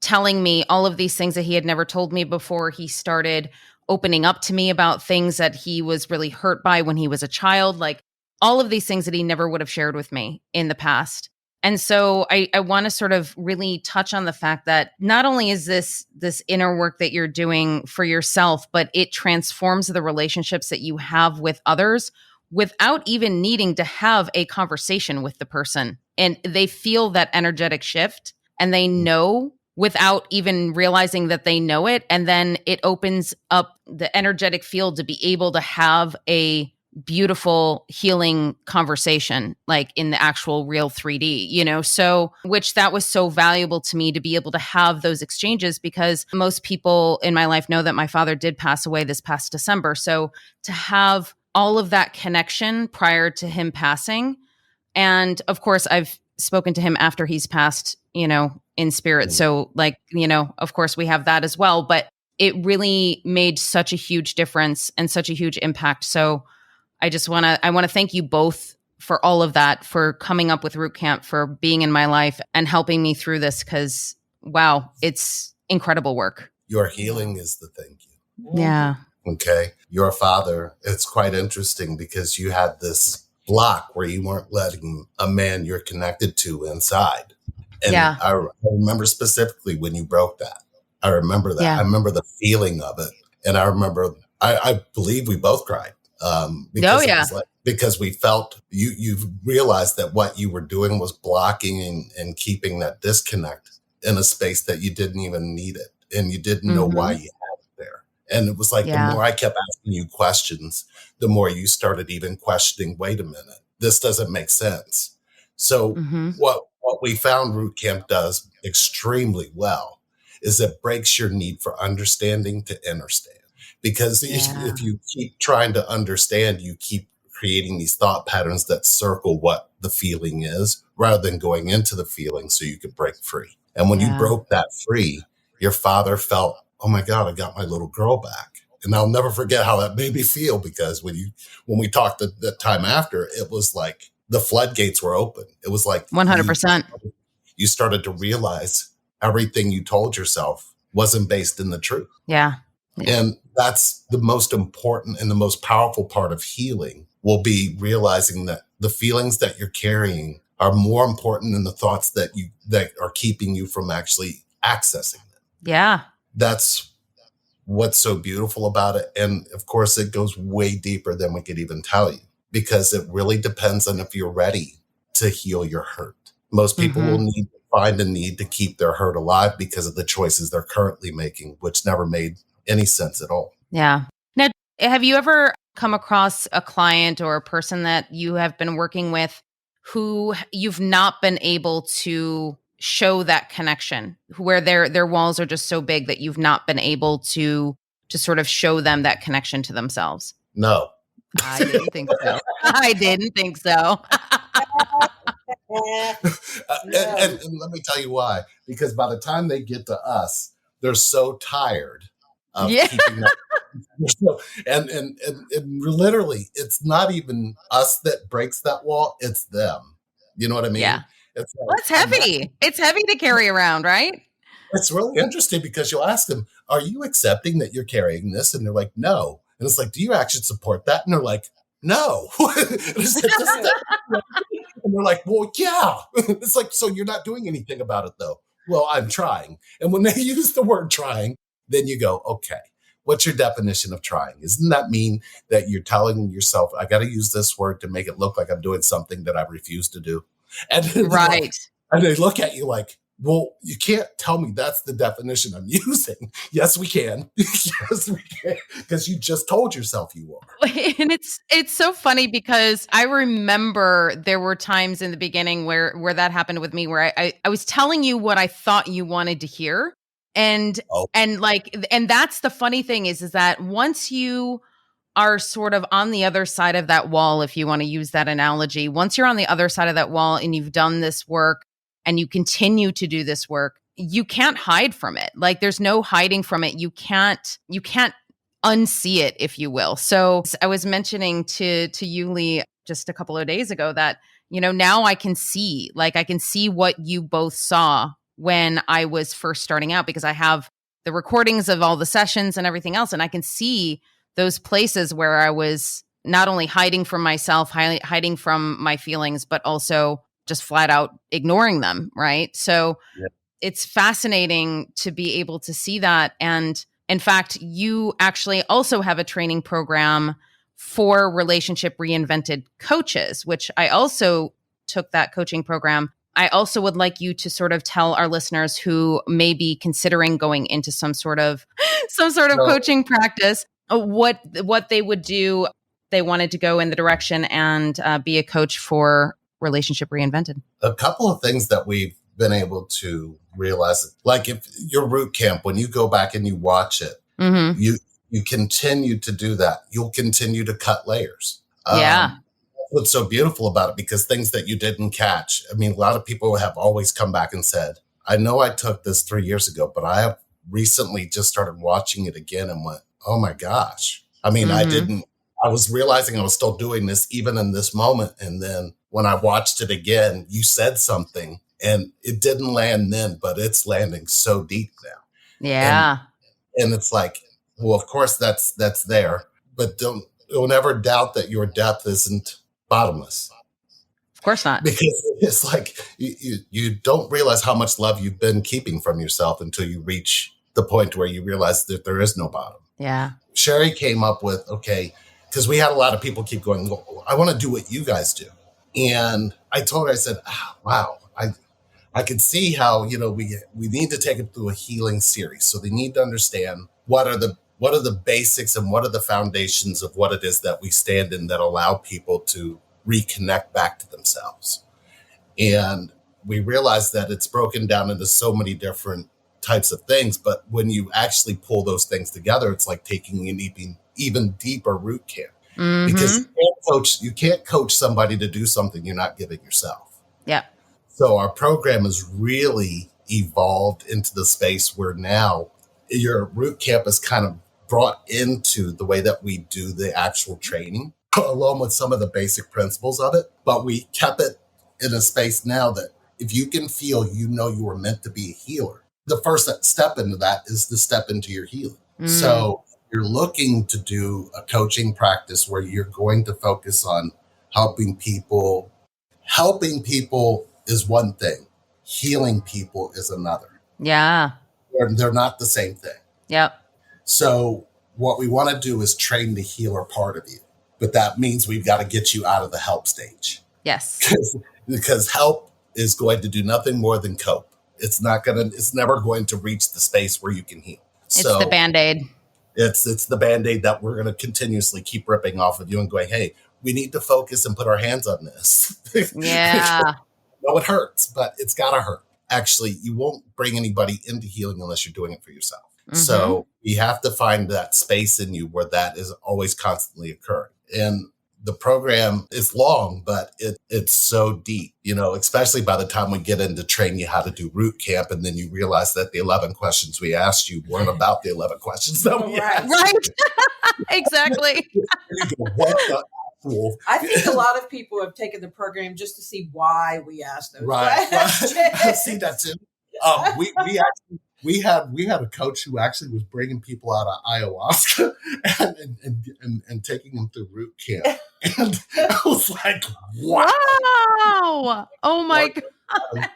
telling me all of these things that he had never told me before. He started opening up to me about things that he was really hurt by when he was a child, like all of these things that he never would have shared with me in the past. And so I want to sort of really touch on the fact that not only is this inner work that you're doing for yourself, but it transforms the relationships that you have with others without even needing to have a conversation with the person. And they feel that energetic shift, and they know without even realizing that they know it. And then it opens up the energetic field to be able to have a beautiful healing conversation, like in the actual real 3D, so, which that was so valuable to me to be able to have those exchanges, because most people in my life know that my father did pass away this past December. So to have all of that connection prior to him passing, and of course I've spoken to him after he's passed, in spirit. So like, of course we have that as well, but it really made such a huge difference and such a huge impact. So I want to thank you both for all of that, for coming up with Root Camp, for being in my life and helping me through this, because wow, it's incredible work. Your healing is the thank you. Yeah. Okay. Your father, it's quite interesting because you had this block where you weren't letting a man you're connected to inside. And yeah. I remember specifically when you broke that. I remember that. Yeah. I remember the feeling of it. And I remember, I believe we both cried. Because it was like, because we felt you realized that what you were doing was blocking and keeping that disconnect in a space that you didn't even need it. And you didn't know why you had it there. And it was like, the more I kept asking you questions, the more you started even questioning, wait a minute, this doesn't make sense. So what we found Root Camp does extremely well is it breaks your need for understanding to understand. Because if you keep trying to understand, you keep creating these thought patterns that circle what the feeling is rather than going into the feeling so you could break free. And when you broke that free, your father felt, oh my God, I got my little girl back. And I'll never forget how that made me feel, because when we talked that time after, it was like the floodgates were open. It was like 100%. You started to realize everything you told yourself wasn't based in the truth. Yeah. And that's the most important and the most powerful part of healing, will be realizing that the feelings that you're carrying are more important than the thoughts that are keeping you from actually accessing them. Yeah. That's what's so beautiful about it. And of course, it goes way deeper than we could even tell you, because it really depends on if you're ready to heal your hurt. Most people will find a need to keep their hurt alive because of the choices they're currently making, which never made any sense at all. Yeah. Now, have you ever come across a client or a person that you have been working with who you've not been able to show that connection, where their walls are just so big that you've not been able to sort of show them that connection to themselves? No. I didn't think so. I didn't think so. No. And let me tell you why. Because by the time they get to us, they're so tired of Yeah. keeping that. So, and literally, it's not even us that breaks that wall; it's them. You know what I Yeah. mean? It's Well, like it's heavy. It's heavy to carry around, right? it's really interesting because you'll ask them, "Are you accepting that you're carrying this?" And they're like, "No." And it's like, "Do you actually support that?" And they're like, "No." It's like, "Doesn't that and they're like, well, yeah. It's like, so you're not doing anything about it, though. Well, I'm trying. And when they use the word trying, then you go, okay, what's your definition of trying? Doesn't that mean that you're telling yourself, I got to use this word to make it look like I'm doing something that I refuse to do? And then they're like, Right. and they look at you like, well, you can't tell me that's the definition I'm using. Yes, we can. Yes, we can. Because you just told yourself you are. And it's so funny because I remember there were times in the beginning where that happened with me where I was telling you what I thought you wanted to hear. And Oh, and that's the funny thing is that once you are sort of on the other side of that wall, if you want to use that analogy, once you're on the other side of that wall and you've done this work and you continue to do this work, you can't hide from it. Like there's no hiding from it. You can't unsee it, if you will. So I was mentioning to you, Lee, just a couple of days ago that, now I can see what you both saw when I was first starting out because I have the recordings of all the sessions and everything else. And I can see those places where I was not only hiding from myself, hiding from my feelings, but also just flat out ignoring them. Right. So yeah. it's fascinating to be able to see that. And in fact, you actually also have a training program for relationship reinvented coaches, which I also took that coaching program. I also would like you to sort of tell our listeners who may be considering going into some sort of So coaching practice what they would do if they wanted to go in the direction and be a coach for relationship reinvented. a couple of things that we've been able to realize, like if your root camp, when you go back and you watch it, Mm-hmm. you continue to do that. You'll continue to cut layers. Yeah. What's so beautiful about it, because things that you didn't catch. I mean, a lot of people have always come back and said, I know I took this 3 years ago, but I have recently just started watching it again and went, oh my gosh. I mean, Mm-hmm. I was realizing I was still doing this even in this moment. And then when I watched it again, you said something and it didn't land then, but it's landing so deep now. And, Yeah. and it's like, well, of course that's there, but don't ever doubt that your depth isn't bottomless, Of course not. because it's like you don't realize how much love you've been keeping from yourself until you reach the point where you realize that there is no bottom. Yeah. Sherry came up with, okay, because we had a lot of people keep going, well, I want to do what you guys do. And I told her, I said, wow, I could see how, we need to take them through a healing series. So they need to understand what are the basics and what are the foundations of what it is that we stand in that allow people to reconnect back to themselves. And we realize that it's broken down into so many different types of things. But when you actually pull those things together, it's like taking an even deeper root camp, because Mm-hmm. you can't coach somebody to do something you're not giving yourself. Yep. So our program has really evolved into the space where now your root camp is kind of brought into the way that we do the actual training, along with some of the basic principles of it. But we kept it in a space now that if you can feel, you were meant to be a healer. The first step into that is to step into your healing. Mm. So you're looking to do a coaching practice where you're going to focus on helping people. Helping people is one thing. Healing people is another. Yeah. They're not the same thing. Yep. So what we want to do is train the healer part of you. But that means we've got to get you out of the help stage. Yes. Because help is going to do nothing more than cope. It's never going to reach the space where you can heal. It's the So Band-Aid. it's the Band-Aid that we're going to continuously keep ripping off of you and going, hey, we need to focus and put our hands on this. Yeah. No, it hurts, but it's got to hurt. Actually, you won't bring anybody into healing unless you're doing it for yourself. Mm-hmm. So you have to find that space in you where that is always constantly occurring. And the program is long, but it's so deep, especially by the time we get into training you how to do root camp. And then you realize that the 11 questions we asked you weren't about the 11 questions that we asked. Right. Exactly. What the actual? I think a lot of people have taken the program just to see why we asked those questions. I see that too. We had a coach who actually was bringing people out of ayahuasca and taking them through root camp, and I was like, wow! Oh my god!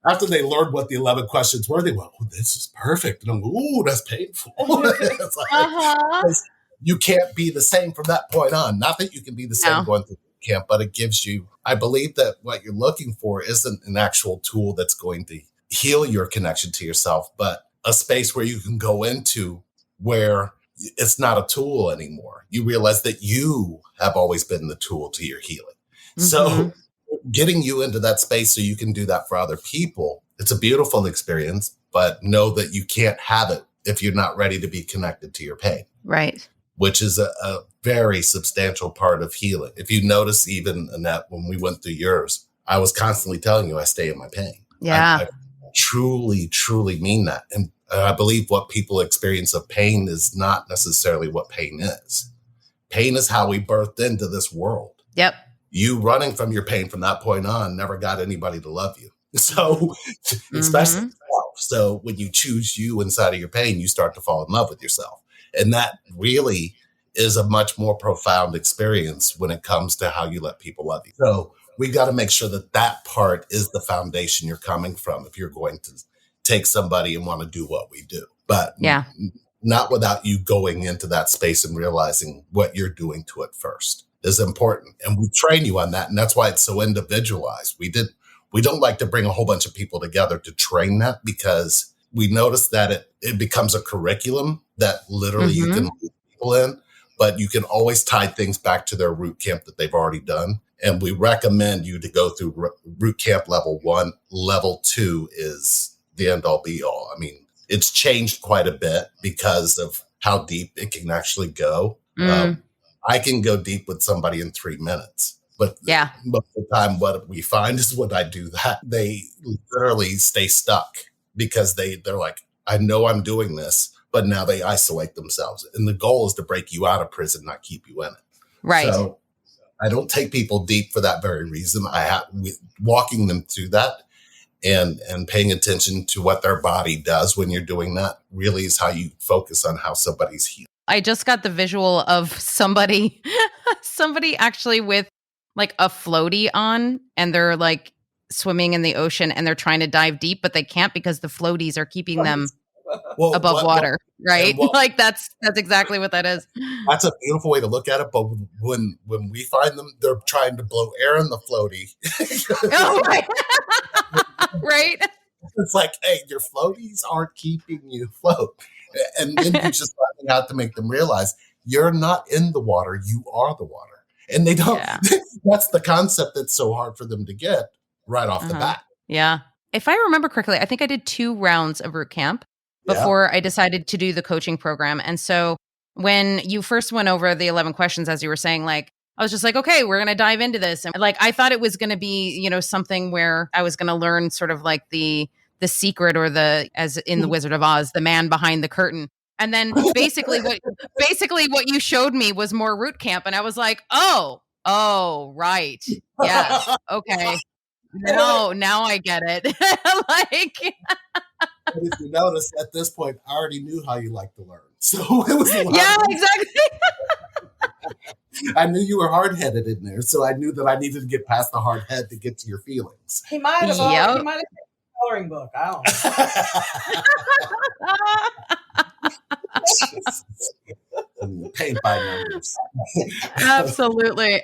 After they learned what the 11 questions were, they went, "Oh, this is perfect," and I'm like, "Ooh, that's painful." It's like, you can't be the same from that point on. Not that you can be the same going through camp, but it gives you. I believe that what you're looking for isn't an actual tool that's going to heal your connection to yourself, but a space where you can go into where it's not a tool anymore. You realize that you have always been the tool to your healing. Mm-hmm. So getting you into that space so you can do that for other people, it's a beautiful experience, but know that you can't have it if you're not ready to be connected to your pain. Right. Which is a very substantial part of healing. If you notice, even Annette, when we went through yours, I was constantly telling you I stay in my pain. Yeah. I truly, truly mean that. And I believe what people experience of pain is not necessarily what pain is. Pain is how we birthed into this world. Yep. You running from your pain from that point on never got anybody to love you. So, especially yourself. So when you choose you inside of your pain, you start to fall in love with yourself. And that really is a much more profound experience when it comes to how you let people love you. So we got to make sure that that part is the foundation you're coming from if you're going to take somebody and want to do what we do. But not without you going into that space and realizing what you're doing to it first is important. And we train you on that. And that's why it's so individualized. We don't like to bring a whole bunch of people together to train that, because we notice that it becomes a curriculum that literally you can lead people in, but you can always tie things back to their root camp that they've already done. And we recommend you to go through root camp level 1. Level 2 is the end all be all. I mean, it's changed quite a bit because of how deep it can actually go. I can go deep with somebody in 3 minutes. But most of the time, what we find is when I do that, they literally stay stuck because they're like, I know I'm doing this, but now they isolate themselves. And the goal is to break you out of prison, not keep you in it. Right. So I don't take people deep for that very reason. Walking them through that and paying attention to what their body does when you're doing that really is how you focus on how somebody's healed. I just got the visual of somebody actually with like a floaty on, and they're like swimming in the ocean and they're trying to dive deep, but they can't because the floaties are keeping them above water. Right. Like that's exactly what that is. That's a beautiful way to look at it. But when we find them, they're trying to blow air in the floaty. Oh, right. Right. It's like, hey, your floaties aren't keeping you afloat. And then you just have to make them realize you're not in the water. You are the water. And they don't, that's the concept that's so hard for them to get right off the bat. Yeah. If I remember correctly, I think I did 2 rounds of root camp before I decided to do the coaching program. And so when you first went over the 11 questions, as you were saying, like, I was just like, okay, we're going to dive into this. And like, I thought it was going to be, something where I was going to learn sort of like the secret, or as in the Wizard of Oz, the man behind the curtain. And then basically what you showed me was more root camp. And I was like, oh, right. Yes. Okay. No, now I get it. Like, if you notice at this point, I already knew how you like to learn. So it was exactly. I knew you were hard-headed in there. So I knew that I needed to get past the hard head to get to your feelings. He might have taken a coloring book. I don't know. Paint by numbers. Absolutely.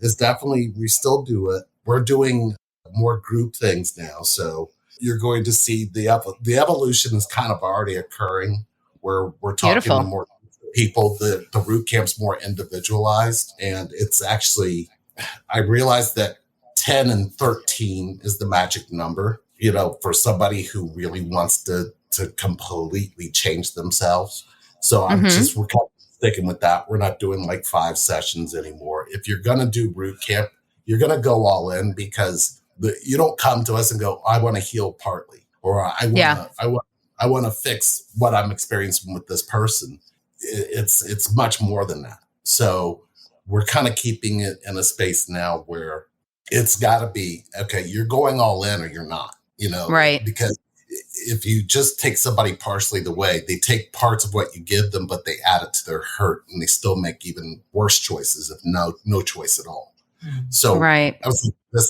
It's definitely, we still do it. We're doing more group things now. So you're going to see the evolution is kind of already occurring, where we're talking to more people. The root camp's more individualized. And it's actually, I realized that 10 and 13 is the magic number, for somebody who really wants to completely change themselves. So we're kind of sticking with that. We're not doing like 5 sessions anymore. If you're going to do root camp, you're going to go all in, because you don't come to us and go, I want to heal partly, or I want to fix what I'm experiencing with this person. It's much more than that. So we're kind of keeping it in a space now where it's got to be, okay, you're going all in or you're not, right. Because if you just take somebody partially the way, they take parts of what you give them, but they add it to their hurt, and they still make even worse choices if no choice at all. So right.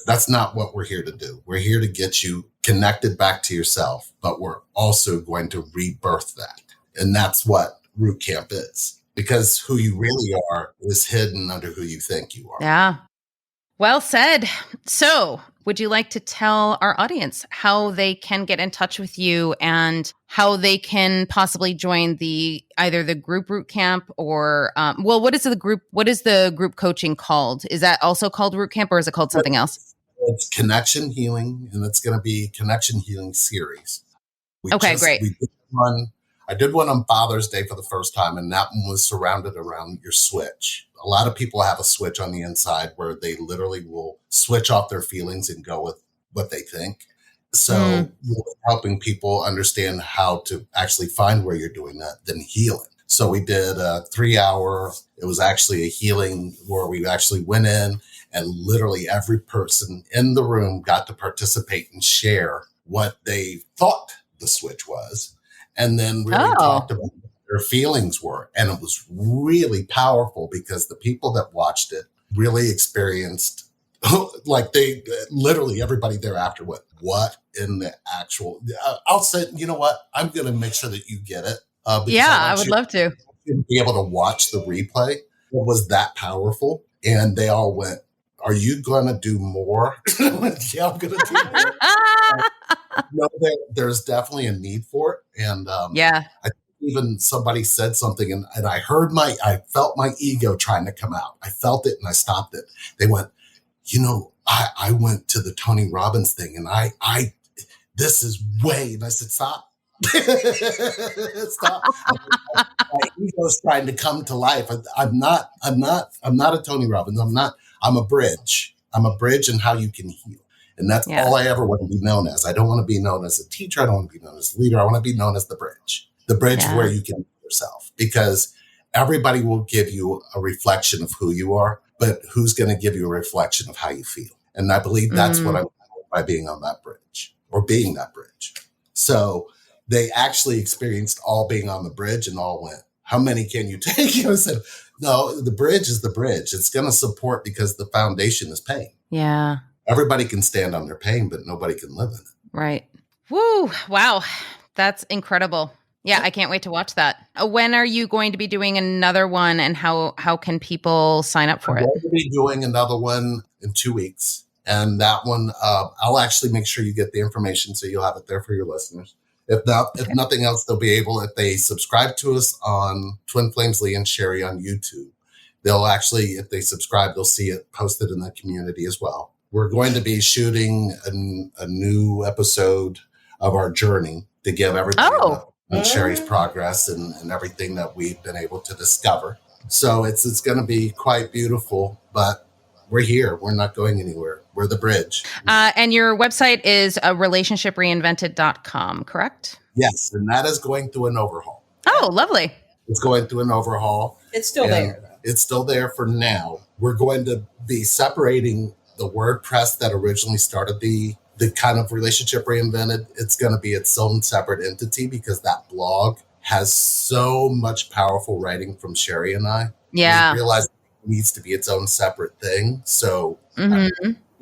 That's not what we're here to do. We're here to get you connected back to yourself, but we're also going to rebirth that. And that's what root camp is, because who you really are is hidden under who you think you are. Yeah. Well said. So, would you like to tell our audience how they can get in touch with you and how they can possibly join either the group root camp or what is the group coaching called? Is that also called root camp, or is it called something else? It's Connection Healing, and it's going to be Connection Healing Series. Great. I did one on Father's Day for the first time, and that one was surrounded around your switch. A lot of people have a switch on the inside where they literally will switch off their feelings and go with what they think. So we're helping people understand how to actually find where you're doing that, then heal it. So we did a 3-hour, it was actually a healing where we actually went in and literally every person in the room got to participate and share what they thought the switch was. And then really talked about what their feelings were. And it was really powerful because the people that watched it really experienced, like they literally everybody thereafter went, what in the actual, I'll say, you know what? I'm going to make sure that you get it. I would love to be able to watch the replay. It was that powerful. And they all went, are you going to do more? Yeah, I'm going to do more. There's definitely a need for it. And I think even somebody said something and I felt my ego trying to come out. I felt it and I stopped it. They went, I went to the Tony Robbins thing and this is way, and I said, stop. Stop. My ego's trying to come to life. I'm not a Tony Robbins. I'm a bridge. I'm a bridge in how you can heal. And that's all I ever want to be known as. I don't want to be known as a teacher. I don't want to be known as a leader. I want to be known as the bridge where you can heal yourself, because everybody will give you a reflection of who you are, but who's going to give you a reflection of how you feel? And I believe that's what I'm doing by being on that bridge or being that bridge. So they actually experienced all being on the bridge and all went, how many can you take? I said, no, the bridge is the bridge. It's going to support because the foundation is pain. Yeah. Everybody can stand on their pain, but nobody can live in it. Right. Woo. Wow. That's incredible. Yeah, I can't wait to watch that. When are you going to be doing another one, and how can people sign up for it? I'm going to be doing another one in 2 weeks. And that one, I'll actually make sure you get the information so you'll have it there for your listeners. If nothing else, they'll be able, if they subscribe to us on Twin Flames Lee and Sherry on YouTube, they'll actually, if they subscribe, they'll see it posted in the community as well. We're going to be shooting a new episode of our journey to give everybody on Sherry's progress and everything that we've been able to discover. So it's going to be quite beautiful, but we're here. We're not going anywhere. We're the bridge. And your website is relationshipreinvented.com, correct? Yes. And that is going through an overhaul. Oh, lovely. It's going through an overhaul. It's still there. It's still there for now. We're going to be separating the WordPress that originally started the kind of Relationship Reinvented. It's going to be its own separate entity because that blog has so much powerful writing from Sherry and I. Yeah. We realized it needs to be its own separate thing. So I'm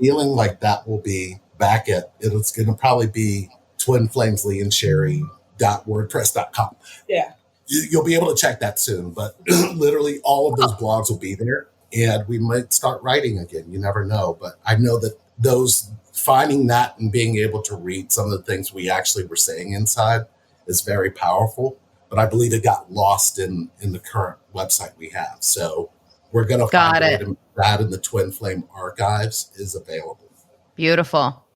feeling like that will be back at, it's going to probably be twinflamesleeandsherry.wordpress.com. Yeah. You'll be able to check that soon, but literally all of those blogs will be there. And we might start writing again. You never know. But I know that finding that and being able to read some of the things we actually were saying inside is very powerful. But I believe it got lost in the current website we have. So we're going to find that in the Twin Flame archives is available. Beautiful.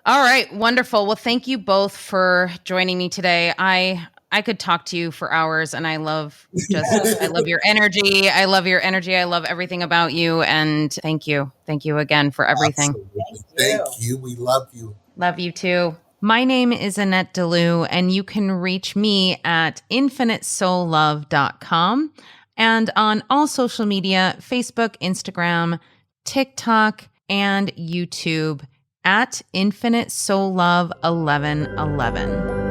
All right. Wonderful. Well, thank you both for joining me today. I I could talk to you for hours, and I love your energy. I love your energy. I love everything about you. And thank you. Thank you again for everything. Absolutely. Thank you. We love you. Love you too. My name is Annette Deleu, and you can reach me at infinitesoullove.com and on all social media, Facebook, Instagram, TikTok, and YouTube at Infinite Soul Love 1111.